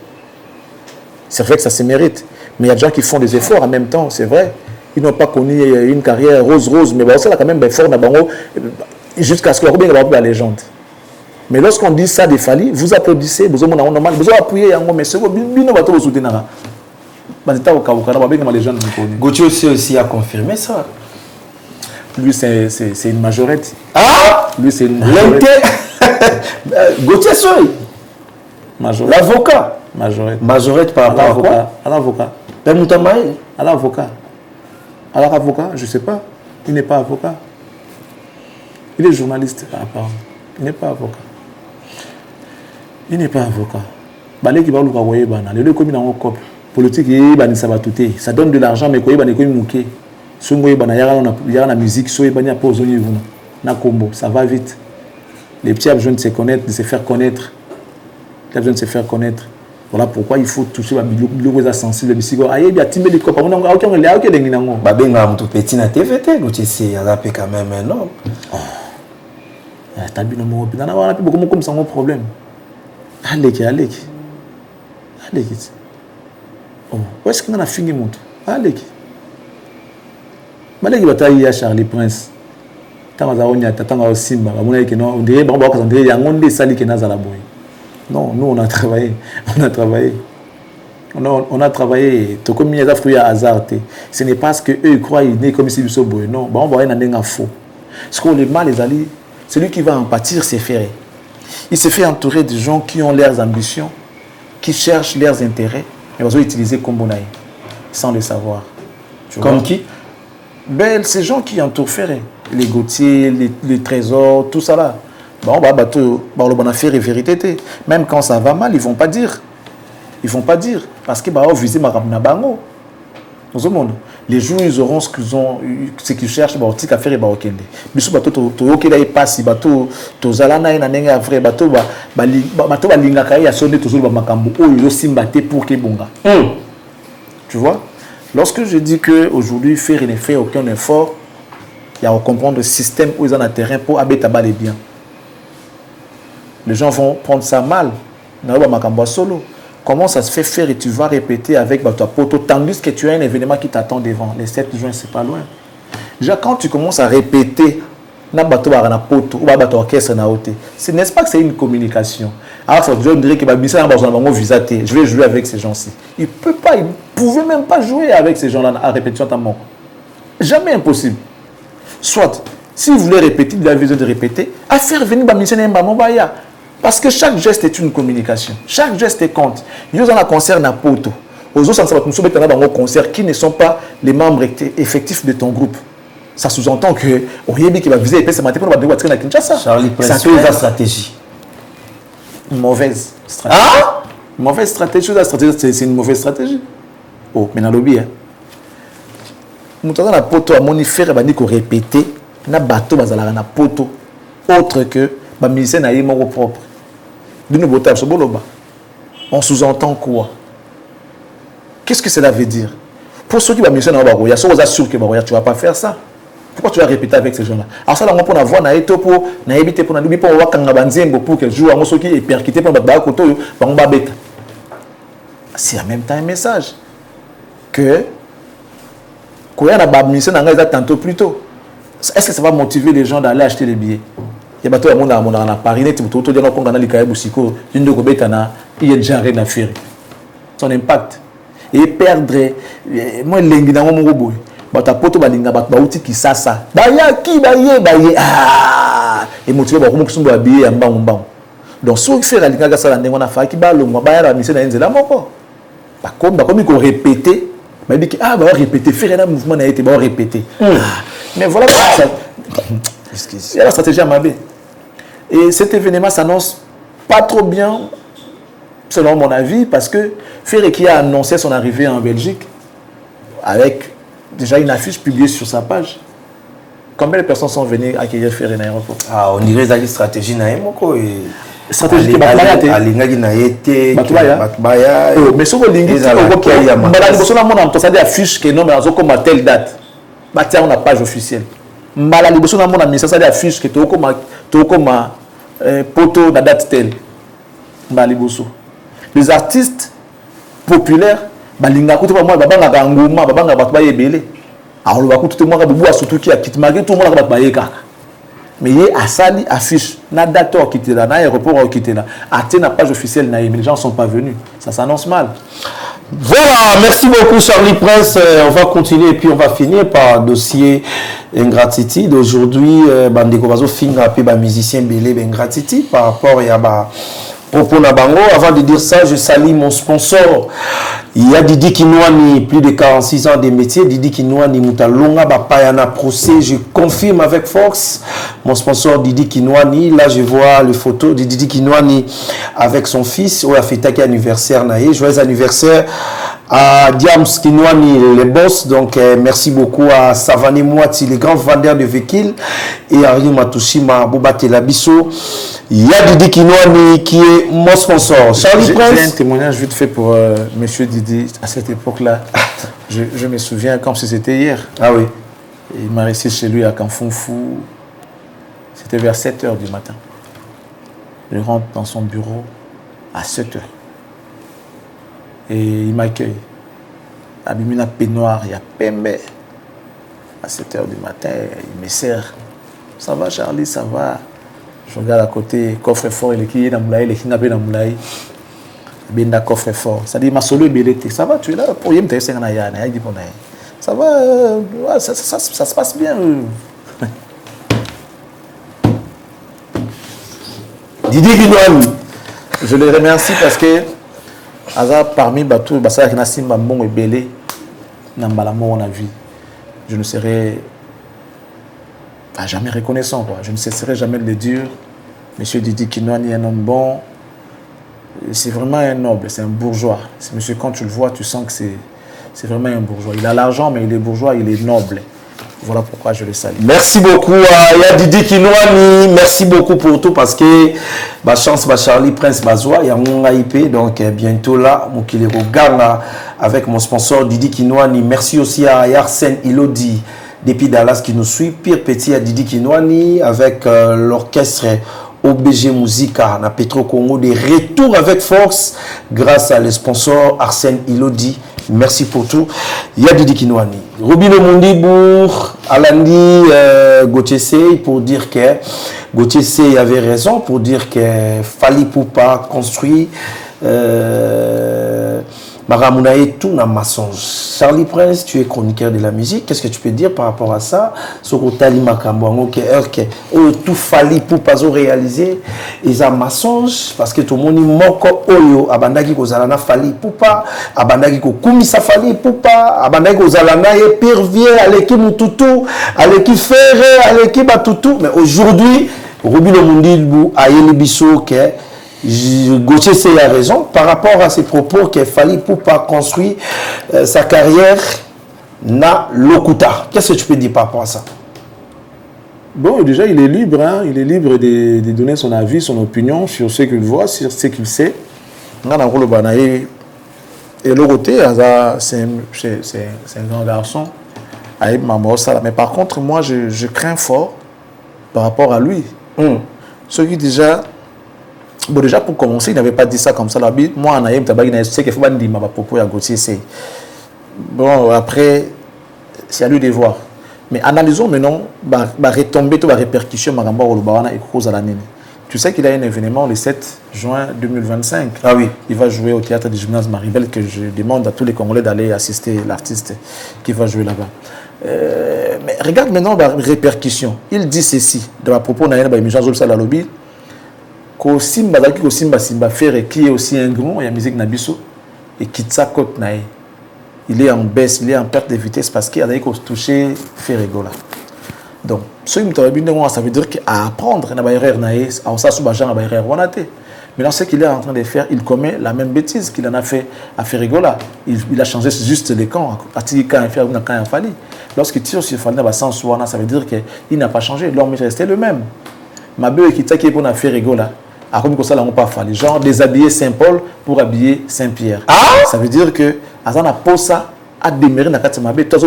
C'est vrai que ça se mérite. Mais il y a des gens qui font des efforts en même temps. C'est vrai. Ils n'ont pas connu une carrière rose mais bah ça là quand même fort na bango jusqu'à ce que Robin va la légende. Mais lorsqu'on dit ça des Fali, vous applaudissez, vous appuyez, mais c'est bien va tout soutenir. Gauthier aussi a confirmé ça. Lui, c'est une majorette. Ah, lui, c'est une majorette. Gauthier Soy. L'avocat. Majorette. Majorette par rapport à quoi? À l'avocat. À l'avocat. Alors, avocat, je ne sais pas. Il n'est pas avocat. Il est journaliste, apparemment. Il n'est pas avocat. Il n'est pas avocat. Politique, ça donne de l'argent, mais la musique, ça va vite. Les petits ont besoin de se connaître, de se faire connaître. Ils ont besoin de se faire connaître. Voilà pourquoi il faut toucher la bibliothèque sensible. Il y a Timé les copains. On a aucun lien. Petit na TVT, Gauthier, c'est quand même un homme. T'as vu beaucoup comme ça, mon problème. Allez. Oh, où est-ce qu'on a fini mon tout? Allez. Malgré que tu as Charlie Prince, on dirait non, nous on a travaillé. On a travaillé. Tout comme il y a des hasard. Ce n'est pas ce que eux croient, ils comme si ils sont beaux. Non, on va un faux. Ce qu'on les mal les alliés. Celui qui va en pâtir, c'est Ferré. Il se fait entourer de gens qui ont leurs ambitions, qui cherchent leurs intérêts, mais ils vont utiliser comme Bonaï, sans le savoir. Comme qui? Ben, ces gens qui entourent Ferré, les Gauthier, les Trésors, tout ça là. Bon, on a fait la vérité. Même quand ça va mal, ils ne vont pas dire. Ils ne vont pas dire. Parce qu'ils vont viser ma bango. Les jours ils auront ce qu'ils cherchent, ils vont faire des choses. Mais si ils passent, ils tu vois? Lorsque je dis qu'aujourd'hui, faire ne fait aucun effort, il y a à comprendre le système où ils ont un terrain pour habiter les biens. Les gens vont prendre ça mal. Solo. Comment ça se fait faire et tu vas répéter avec ta poto, tandis que tu as un événement qui t'attend devant. Les 7 juin, c'est pas loin. Déjà, quand tu commences à répéter, ce n'est pas que c'est une communication. Alors, ça veut dire que je vais jouer avec ces gens-ci. Il ne peut pas, il ne pouvait même pas jouer avec ces gens-là à répétition. Jamais impossible. Soit, si vous voulez répéter, vous avez besoin de répéter, à faire venir la mission. Parce que chaque geste est une communication. Chaque geste compte. Nous avons un concert à Poto. Aux autres, nous sommes dans concert qui ne sont pas les membres effectifs de ton groupe. Ça sous-entend que Oyebi qui va viser les matin pour battre à Kinshasa. Charlie Prince, c'est une stratégie. Mauvaise stratégie. Ah? Mauvaise stratégie. C'est une mauvaise stratégie. Oh, mais dans le lobby. Nous avons un Poto à monifère et qu'on répéter. Na bateau bazala na Poto. Autre que ba musicien na yemo propre. On sous-entend quoi? Qu'est-ce que cela veut dire? Pour ceux qui vont missionner, il y a ceux qui sont sûrs que tu ne vas pas faire ça. Pourquoi tu vas répéter avec ces gens-là? Alors ça, on va voir na eto pour na éviter pour na libi pour voir quand on va pour que joue à ceux qui est percuté pour battre côté on va bête. C'est en même temps un message que quand on a mission on a tantôt plus tôt. Est-ce que ça va motiver les gens d'aller acheter les billets? Il y a bateau à mon à Paris net pour tout dire qu'on a les cahiers boussiko une de gobeta na il y a déjà rien à faire. Son impact et perdre moi lengi na mon robot. Bata poto balinga bat bauti ki sasa baya ki baye et motivé ba ko mkusumba habillé ya mbang. Donc so faire alinga ga sala ndengo na fa ki ba longwa baya la mission na nzela moko ba comme ko répéter ba dit que ba répéter faire un mouvement na été ba répéter mais voilà ça excuse il y a la stratégie à Mabé et cet événement s'annonce pas trop bien selon mon avis parce que Ferré qui a annoncé son arrivée en Belgique avec déjà une affiche publiée sur sa page. Combien de personnes sont venues accueillir Ferré dans l'aéroport? Ah, on dirait que la stratégie n'a pas stratégie qui n'a été mais si vous avez affiche que non mais comme à telle date on a page officielle malali bosso na mona message ça affiche que to comme poto na date telle malali bosso les artistes populaires balinga kutu moi babanga ngoma babanga batu ba yebele alors ba kutu moi ka bubu surtout qui a quitté malgré tout moi ka batu ba yeka mais il a sali affiche na date qui était là na aéroport qui était là atteint la page officielle na les gens sont pas venus ça s'annonce mal. Voilà, merci beaucoup Charlie Prince. On va continuer et puis on va finir par dossier ingratitude. Aujourd'hui, bandeko bazo finga pe ba musicien belé ingratitude par rapport à ba propos na bango. Avant de dire ça, je salue mon sponsor. Il y a Didi Kinouani, plus de 46 ans de métier. Didi Kinouani, Moutalonga, Bapayana procès. Je confirme avec force mon sponsor Didi Kinouani. Là, je vois les photos de Didi Kinouani avec son fils. On a fait un anniversaire. Joyeux anniversaire à Diams Kinouani, les boss. Donc, merci beaucoup à Savani Mouati, les grands vendeurs de véhicules. Et à Rio Matushima, Bobate Labisso. Il y a Didi Kinouani qui est mon sponsor. Charlie Prince. J'ai un témoignage vite fait pour monsieur Didi. À cette époque-là, je me souviens comme si c'était hier. Ah oui. Il m'a resté chez lui à Kanfoufou. C'était vers 7h du matin. Je rentre dans son bureau à 7h. Et il m'accueille. Abimina peignoir, il y a Pembe. À 7h du matin, il me sert. Ça va Charlie, ça va. Je regarde à côté, coffre-fort, il est qui est dans Moulaï, il est qui n'a pas dans Moulaï. Il est coffre-fort. Ça dit, ma solo est belé. Ça va, tu es là pour y me ça va, ça se passe bien. Didi Kinouani. Je le remercie parce que parmi Batou, Bassara Kinassim, Bambon et Belé, Nambalamo, on a vu. Je ne serai jamais reconnaissant. Quoi. Je ne cesserai jamais de le dire. Monsieur Didi Kinouani est un homme bon. C'est vraiment un noble, c'est un bourgeois. Monsieur, quand tu le vois, tu sens que c'est vraiment un bourgeois. Il a l'argent, mais il est bourgeois, il est noble. Voilà pourquoi je le salue. Merci beaucoup à Didi Kinouani. Merci beaucoup pour tout parce que ma chance, Charlie Prince Bazoua, il y a mon IP. Donc bientôt là, mon Kilero Ganga avec mon sponsor Didi Kinouani. Merci aussi à Arsène Ilodi depuis Dallas qui nous suit. Pire petit à Didi Kinouani avec l'orchestre OBG Musica na Petro Congo de retour avec force grâce à le sponsor Arsène Ilodi. Merci pour tout. Il y a Didi Kinouani. Robino Mundibour, Alandi Gauthier pour dire que Gauthier avait raison, pour dire que Fali Poupa construit Maramounae tout na mensonge. Charlie Prince, tu es chroniqueur de la musique. Qu'est-ce que tu peux dire par rapport à ça? Sokotali Makambo, tout Fali Poupa réalisé, ils ont mensonge parce que tout le monde moko oyo abandaki kozalana Fali Poupa, abandaki ko kumisa Fali Poupa, abandaki kozalana épervier aleki mututu, aleki ferre, aleki batutu. Mais aujourd'hui, Robino Mundilbu a yeli biso que Gauthier a raison par rapport à ses propos qu'il fallait pour pas construire sa carrière na Lokuta. Qu'est-ce que tu peux dire par rapport à ça? Bon, déjà, il est libre. Hein? Il est libre de donner son avis, son opinion sur ce qu'il voit, sur ce qu'il sait. Et l'autre côté, c'est un grand garçon. Mais par contre, moi, je crains fort par rapport à lui. Ce qui déjà... Bon, déjà, pour commencer, il n'avait pas dit ça comme ça. Moi, en Aïm Tabagi, je sais qu'il faut pas dire ma propos à Gauthier. Bon, après, c'est à lui de voir. Mais analysons maintenant, retomber toutes les répercussions et cause à l'année. Tu sais qu'il a un événement le 7 juin 2025. Ah oui. Il va jouer au théâtre du gymnase Maribel, que je demande à tous les Congolais d'aller assister l'artiste qui va jouer là-bas. Mais regarde maintenant les répercussions. Il dit ceci, de la propos de l'émission Zolsa la lobby. Simba Ferre, qui est aussi un grand, il y a musique Nabiso, et Kitsa Kote Nae. Il est en baisse, il est en perte de vitesse parce qu'il a touché Ferregola. Donc, ça veut dire qu'à apprendre, maintenant, ce qu'il est en train de faire, il commet la même bêtise qu'il en a fait à Ferregola. Il a changé juste les camps. Lorsqu'il tire sur Fali, ça veut dire qu'il n'a pas changé. L'homme est resté le même. Ma belle qui est pour Ferregola. A comme ça, on pas fallu. Genre déshabiller Saint-Paul pour habiller Saint-Pierre. Ça veut dire que Azana Posa a démarré dans la mabe, tout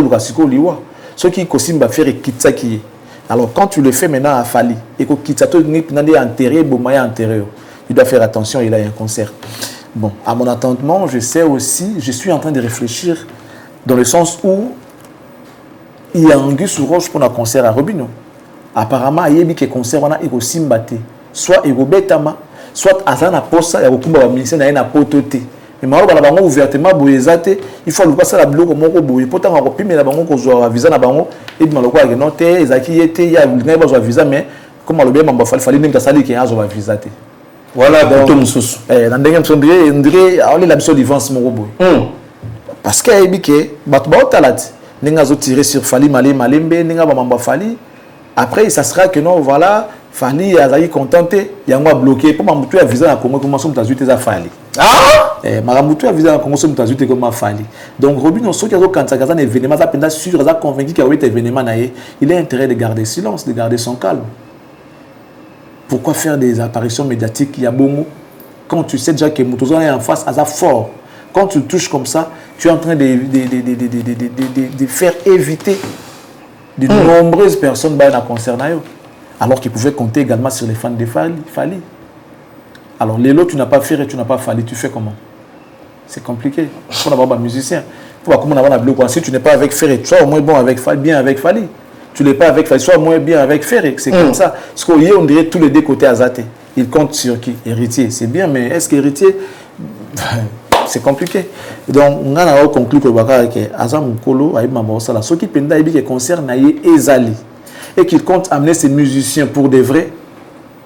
le liwa. Ce qui va faire kitsa qui. Alors quand tu le fais maintenant à Fali et que kitsa to ni enterré, bomaya enterré. Il doit faire attention, il a un concert. Bon, à mon entendement, je sais aussi, je suis en train de réfléchir dans le sens où il y a un Gus Roche pour un concert à Robino. Apparemment, il y a un concert qui est aussi mbatté. Soit il betama, soit Azana Posa, il y a beaucoup de ministères qui sont pototé. Mais maintenant, ouvertement, il faut passer la bloc comme on pourtant on copie mais la banque qu'on visa na bango et de maloko avec non té ezaki était il y a besoin visa mais comme le bien mamba fallait même que ça dit qu'il y a besoin visa té. Voilà donc dans ndenge msondire ndire on la mission d'Ivance Morobo. Parce que il dit que batba talati ninga zo tirer sur Fali Malembe ninga ba mamba Fali après ça sera que non voilà Fali azali contenté yango bloqué pour mamutu ya visa na Congo comment sommes tazuite za Fali. Maramutu a visé à Congo comme tu as comme Fali. Donc Robin, ceux qui ont quand ça un événement, ça peut sûr, ça convaincu qu'il y a un événement, il a intérêt de garder silence, de garder son calme. Pourquoi faire des apparitions médiatiques? Il y a bon quand tu sais déjà que Moutouzo est en face à ça fort. Quand tu touches comme ça, tu es en train de faire éviter de nombreuses personnes dans le concert. Alors qu'ils pouvaient compter également sur les fans de Fali. Alors, les lots, tu n'as pas fait et tu n'as pas fallu, tu fais comment? C'est compliqué. Il faut avoir un musicien. Pour comment avoir un bloc. Si tu n'es pas avec Ferré, sois au moins bon avec Fali, bien avec Fali. Tu n'es pas avec Fali, sois au moins bien avec Ferré. C'est comme ça. Parce qu'on dirait tous les deux côtés azaté. Il compte sur qui? Héritier. C'est bien, mais est-ce qu'héritier, c'est compliqué. Donc, on a conclu que Azam Mukolo a eu ma bossa là. Ce qui concerne Ezali et qu'il compte amener ses musiciens pour de vrai,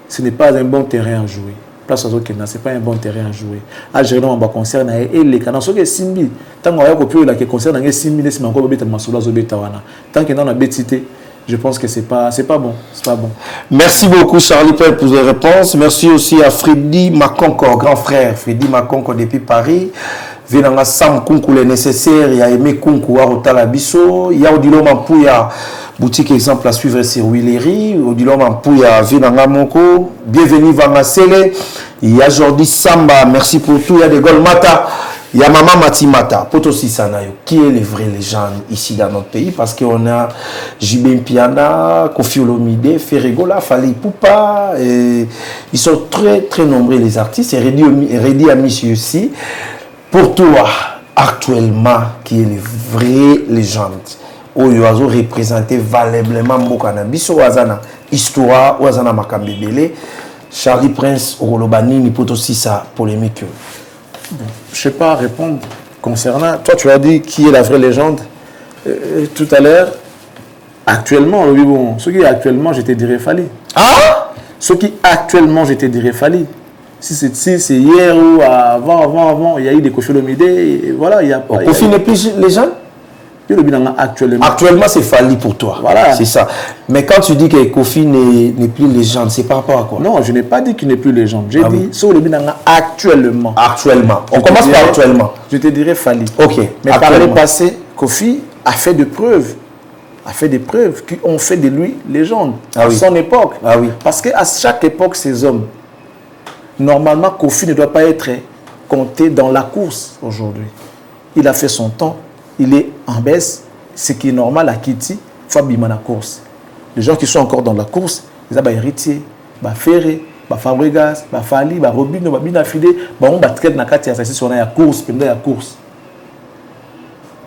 ce n'est pas un bon terrain à jouer. Place aux autres, c'est pas un bon terrain à jouer. À gérer un concert et les canaux sont que Simbi. Tant qu'on a copié la concert dans les Simbi, c'est encore bête masula zobetawana. Tant qu'on a bêtité, je pense que c'est pas bon, c'est pas bon. Merci beaucoup Charlie Pell pour les réponses. Merci aussi à Freddy Makonko, grand frère Freddy Makonko depuis Paris. Venanga Sam Kunku les nécessaires, il y a Aimé Kunku à Rotalabiso, il y a Odilo Mampouya, boutique exemple à suivre sur Willery, Odilo Mampouya, Venanga Moko, bienvenue Vanga Sele, il y a Jordi Samba, merci pour tout, il y a des Golmata, il y a Maman Matimata, Potosi Sanayo, qui est les vraies légendes ici dans notre pays, parce qu'on a Jibin Piana, Kofi Olomide, Ferregola, Fali Poupa, et ils sont très très nombreux les artistes, et Redi Amici aussi. Pour toi, actuellement, qui est les vraies légendes, où il a représenté valablement Mbokanabiso, Ouazana, Histoire, Ouazana Makambebele, Charlie Prince, Rolobani, Nipotosi, sa polémique. Je ne sais pas répondre concernant. Toi, tu as dit qui est la vraie légende tout à l'heure. Actuellement, oui, bon, ce qui est actuellement, je te dirais Fali. Ah! Ce qui actuellement, je te dirais Fali. Si c'est hier ou avant, il y a eu des Kofi Olomide, voilà, il y a pas. Kofi n'est plus légende? Actuellement, c'est Fali pour toi. Voilà. C'est ça. Mais quand tu dis que Kofi n'est plus légende, c'est par rapport à quoi? Non, je n'ai pas dit qu'il n'est plus légende. J'ai dit sur le actuellement. Actuellement. On commence par actuellement. Je te dirais Fali. Ok. Mais par le passé, Kofi a fait des preuves. Qui ont fait de lui légende à son époque. Ah oui. Parce qu'à chaque époque, ces hommes, normalement, Kofi ne doit pas être compté dans la course aujourd'hui. il a fait son temps, il est en baisse, ce qui est normal à Kitty, il faut abîmer la course. Les gens qui sont encore dans la course, ils ont des héritiers, des ferrés, des Fabregas, des Fali, des Robinho, des Binafide, des on battre dans la course, la course.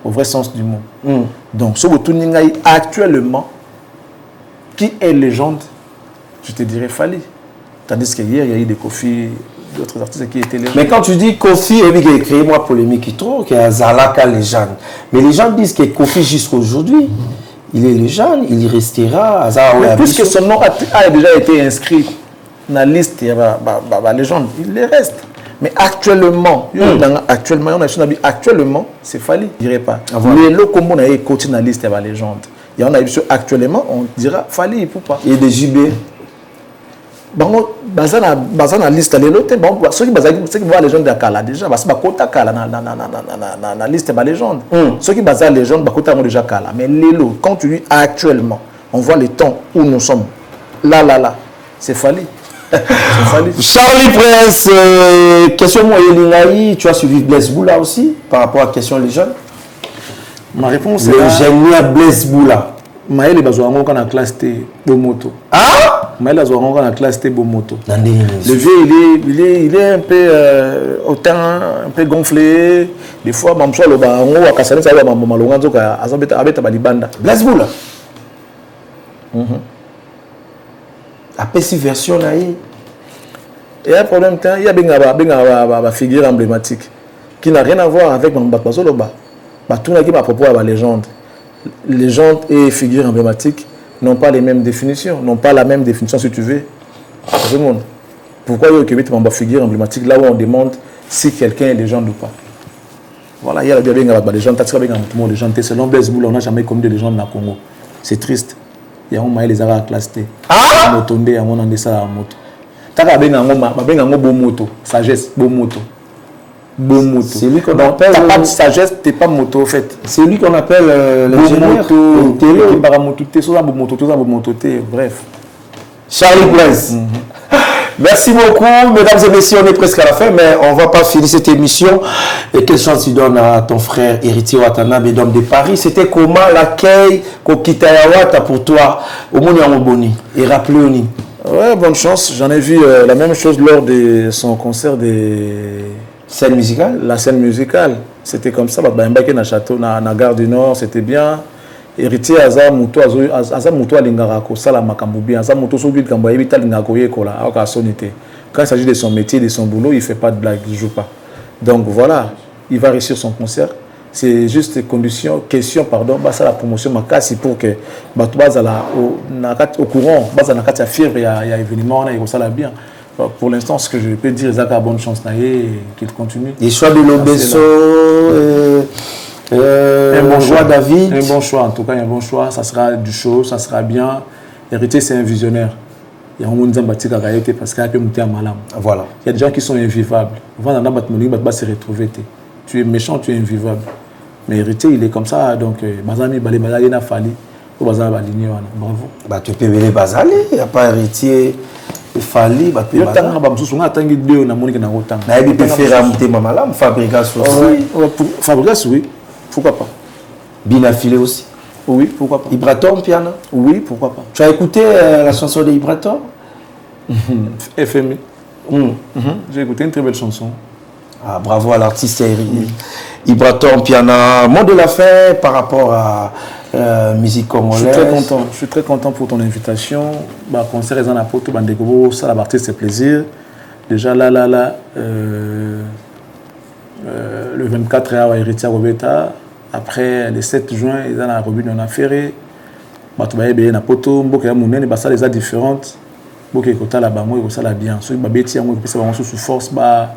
Au vrai sens du mot. Donc, ce que actuellement, qui est légende, je te dirais Fali. Tandis qu'hier, il y a eu des Kofi, d'autres artistes qui étaient légendes. Mais quand tu dis Kofi, il a créé moi polémique, il trouve qu'il y a Zalaka légende. Mais les gens disent que Kofi jusqu'à aujourd'hui, il est légende, il y restera. Mais puisque son nom a déjà été inscrit dans la liste, il y a la légende, il le reste. Mais actuellement, actuellement, c'est Fali, je ne dirais pas. Mais le combo on a écouté dans la liste, il y a la légende. Il y en a actuellement, on dira Fali, pourquoi? Et des JB. Bon, dans la liste, ceux qui voient les gens de Kala déjà, parce que dans la liste, c'est légende. Ceux qui basent les légendes, ils déjà Kala. Mais l'élo, quand tu dis actuellement, on voit les temps où nous sommes. Là, c'est Fali. Charlie Prince, question Moyelingaï, tu as suivi Blaise Boula aussi par rapport à la question légende? Ma réponse est le génial Blaise Boula. Maël est besoin qu'on a classe Bomoto. Ah? Maël est besoin qu'on a classe Bomoto. Le vieux, il est un peu autant un peu gonflé. Des fois, même soit le bas, on voit qu'à ça va maman longanzo qu'à abeta balibanda. Blaise Boula. Après cette version là, il y a un problème, il y a une figure emblématique qui n'a rien à voir avec mon Bakbazoloba. Tout le monde à propos de la légende. Légende et figure emblématique n'ont pas les mêmes définitions, n'ont pas la même définition si tu veux. Tout le monde. Pourquoi il y a une figure emblématique là où on demande si quelqu'un est légende ou pas. Voilà, il y a des légendes, selon Blaise Boula, on n'a jamais connu de légendes dans le Congo. C'est triste. Il y a un moyen les arabes classés. Ah! Motonde, il y a un ça à moto. T'as un bon moto, sagesse, bon moto. Bon moto. C'est lui qu'on appelle. T'as pas de sagesse, t'es pas moto en fait. C'est lui qu'on appelle l'ingénieur. Bref. Charlie Prince. Merci beaucoup, mesdames et messieurs, on est presque à la fin, mais on ne va pas finir cette émission. Et quelle chance tu donnes à ton frère Héritier Watanabe d'homme de Paris. C'était comment l'accueil Kokitayawata pour toi au Mouni et rappelez-nous. Ouais, bonne chance. J'en ai vu la même chose lors de son concert des scène musicale. La scène musicale, c'était comme ça. Bah, na château, na gare du Nord, c'était bien. Héritier Azamuto Alingarako, Salamakambubi, Azamuto Sobi Kambaye, Vitalingako Yekola, Aka Sonité. Quand il s'agit de son métier, de son boulot, il ne fait pas de blague, il ne joue pas. Donc voilà, il va réussir son concert. C'est juste condition, question, pardon, bah, ça la promotion, ma casse, pour que bah, au courant, bah, ça n'a qu'à fièvre, il y a événement, il y a ça là bien. Pour l'instant, ce que je peux dire, c'est qu'il a bonne chance qu'il continue. Les choix de l'Obesso. Un bon choix, David. Un bon choix, en tout cas, un bon choix. Ça sera du show, ça sera bien. Héritier, c'est un visionnaire. Il y a un monde qui a été parce qu'il y a un peu de malam. Voilà. Il y a des gens qui sont invivables. On va se retrouver. Tu es méchant, tu es invivable. Mais Héritier, il est comme ça. Donc, Bazami, il a fallu. Bravo. Bah, tu peux les Bazali. Il n'y a pas Héritier. Il fallait il y a Fabrigas, oui. Pourquoi pas? Binafile aussi. Oui, pourquoi pas? Ibratom, piano. Oui, pourquoi pas? Tu as écouté la chanson de Ibratom? FMI. J'ai écouté une très belle chanson. Ah, bravo à l'artiste Ibratom, piano. Mot de la fin par rapport à musique congolaise. Je suis très content pour ton invitation. Concert les Anapoto, Bandekobo, ça la partie c'est plaisir. Déjà là, le 24 à Héritier Robeta. Après le 7 juin, ils ont la Robine, on a ferré. Batubaye Beye na poto, Mboka Mounen, ça les a différentes. Mboka Kota la Bango, ça la bien. Ceux qui Babeti, on peut savoir sous force, pas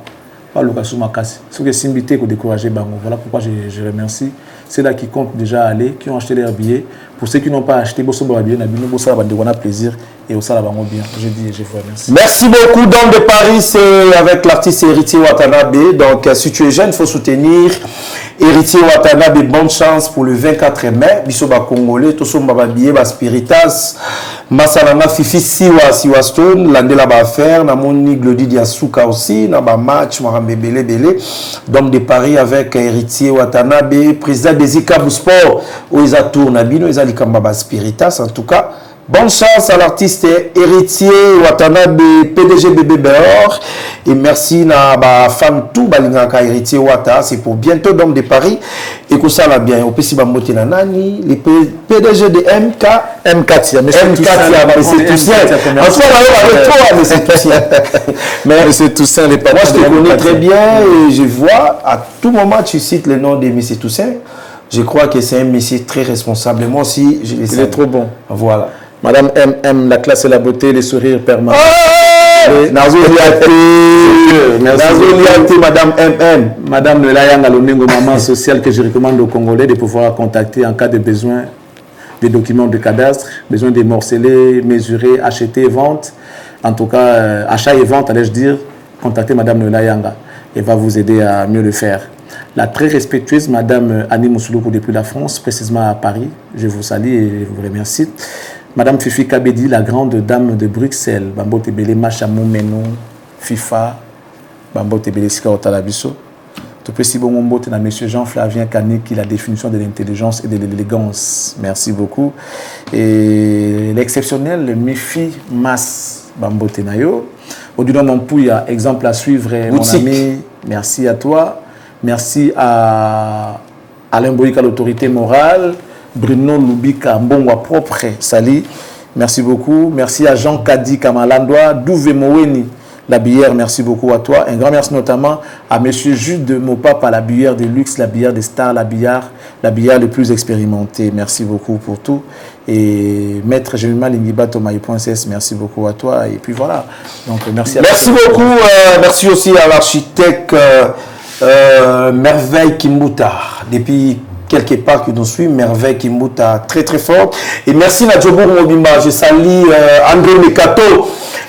l'occasion ma casse. Ceux qui s'invitent pour décourager Bango. Voilà pourquoi je remercie. C'est là qui comptent déjà aller, qui ont acheté leurs billets. Pour ceux qui n'ont pas acheté, Bosso Babien, Bosso Babien, a plaisir et au Salabango bien. Je dis, je vous remercie. Merci beaucoup, Dom de Paris, c'est avec l'artiste Héritier Watanabe. Donc, si tu es jeune, il faut soutenir Héritier Watanabe. Bonne chance pour le 24 mai. Bisoba Congolais, Tosom Bababie, Spiritas. Masalanga Fifi Siwa Stone, Landela ba affaire, na moni Glody Diasuka aussi, na ba match Marambe Belé. Dom de Paris avec Héritier Watanabe, président des ICAB Sport, où ils tournent à Bino, ils ont Likamba Spiritas. En tout cas, bonne chance à l'artiste Héritier Watanabe, PDG Bébé Béor. Et merci à la femme tout Balingaka Héritier Wata. C'est pour bientôt Dom de Paris. Et que ça va bien. Au PC Bamote Nani, les PDG de MK. M4, M4, c'est Toussaint. En soi, avec toi, mais c'est Toussaint. Mais c'est Toussaint, les moi, je te connais très bien et je vois à tout moment tu cites le nom de M. Toussaint. Je crois que c'est un monsieur très responsable. Moi aussi, je le sais. Il est trop bon. Voilà. Madame MM, la classe et la beauté, les sourires permanents. Merci, Madame MM. Madame Nelayanga Lomengo, maman sociale que je recommande aux Congolais de pouvoir contacter en cas de besoin des documents de cadastre, besoin de morceler, mesurer, acheter, vente. En tout cas, achat et vente, allais-je dire, contactez Madame Nelayanga. Elle va vous aider à mieux le faire. La très respectueuse Madame Annie Moussoulou depuis la France, précisément à Paris. Je vous salue et vous remercie. Madame Fifi Kabedi, la grande dame de Bruxelles. Bambo Tebele Machamou Menou, FIFA, Bambo Tebele Sika Otalabiso. Tout petit bon mot à Monsieur Jean-Flavien Canet qui est la définition de l'intelligence et de l'élégance. Merci beaucoup. Et l'exceptionnel Mifi Mas Bambo Tenayo. Odino Mompouya, exemple à suivre, Boutique. Mon ami. Merci à toi. Merci à Alain Boïka, l'autorité morale. Bruno Lubika, Mbongwa propre, Sali. Merci beaucoup. Merci à Jean Kadi Kamalandoa, Douvé Moweni, la bière. Merci beaucoup à toi. Un grand merci notamment à Monsieur Jude de Mopapa, la bière de luxe, la bière des stars, la bière le plus expérimentée. Merci beaucoup pour tout. Et Maître Jemima Lingiba Tomaï.cs, merci beaucoup à toi. Et puis voilà. Donc merci à Merci beaucoup. Merci aussi à l'architecte Merveille Kimbuta. Depuis quelque part qui nous suit, Merveille Kimbuta, très très fort. Et merci Nadjobour Mobimba. Je salue André Mekato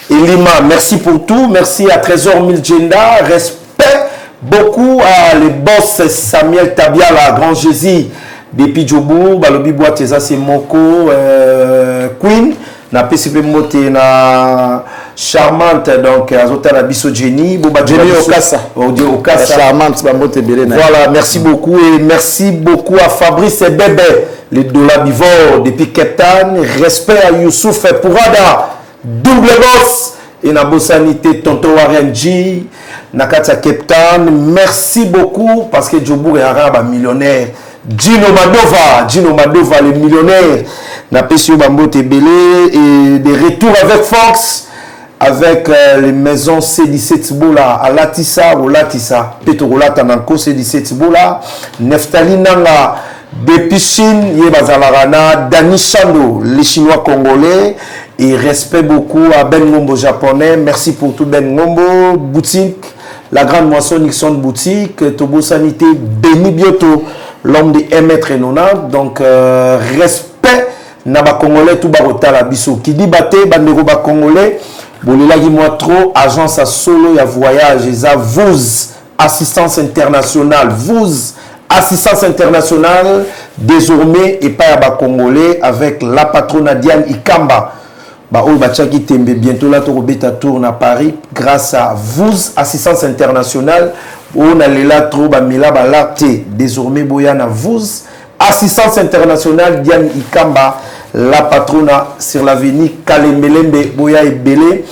et Lima. Merci pour tout. Merci à Trésor Miljenda. Respect beaucoup à les boss Samuel Tabia, la Grand Jésus. Depuis Djobour, Balobi Boateza, c'est Moko, Queen. Na PCP Mote na charmante donc Azota la Biso Jenny Jenny Okassa charmante Bamote Belé. Voilà, merci beaucoup et merci beaucoup à Fabrice Bébé les Dola Bivor depuis Cape Town. Respect à Youssouf Pourada, double boss et na Bossanité Tonto Warenji Nakata Cape Town. Merci beaucoup parce que Djobour est arabe millionnaire. Gino Madova, le millionnaire, n'a pas su Bambote Belé et des retours avec Fox, avec les maisons C17 Tibola, à Latissa, au Latissa, Petrola Tananko C17 Tibola, Neftali Nanga, Bepichine, Yebazalarana, Dani Chando, les Chinois congolais, et respect beaucoup à Ben Ngombo japonais. Merci pour tout Ben Ngombo, boutique, la grande moisson Nixon boutique, Tobo Sanité, Beni Bioto. L'homme de 1m90, donc respect Naba Congolais tout barota la biso. Qui dit baté bandero ba Congolais, bolela gi moi trop agence à solo ya voyage, ça vous assistance internationale, désormais et pas ba Congolais avec la patronne Diane Ikamba. Ba ol bachaki tembe bientôt là to robeta tourne à Paris grâce à vous assistance internationale. On a là trop bamila balate désormais boyana vous assistance internationale Diane Ikamba la patronne sur l'avenue Kalembelembe Boya et Belé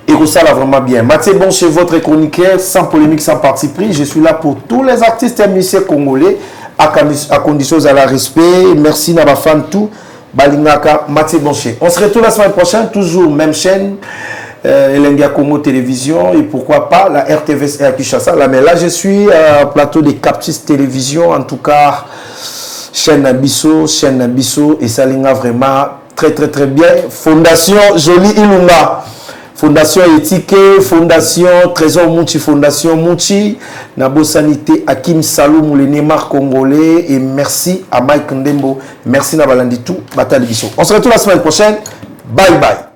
et que ça va vraiment bien. Mathieu Bon chez votre chroniqueur sans polémique sans parti pris. Je suis là pour tous les artistes et musiciens congolais à condition à la respect. Merci Naba fan tout Balingaka Mathieu Bonché. On se retrouve la semaine prochaine toujours même chaîne. Elenga Congo Télévision et pourquoi pas la RTVS et à Kinshasa. Là, mais là, je suis au plateau de Captis Télévision, en tout cas, chaîne Nabiso, et ça linga vraiment très très très bien. Fondation Jolie Ilunga, Fondation Éthique, Fondation Trésor Mouchi, Fondation Mouchi, Nabo Sanité, Hakim Saloum, le Neymar congolais, et merci à Mike Ndembo, merci Nabalanditou, Batali Biso. On se retrouve la semaine prochaine. Bye bye.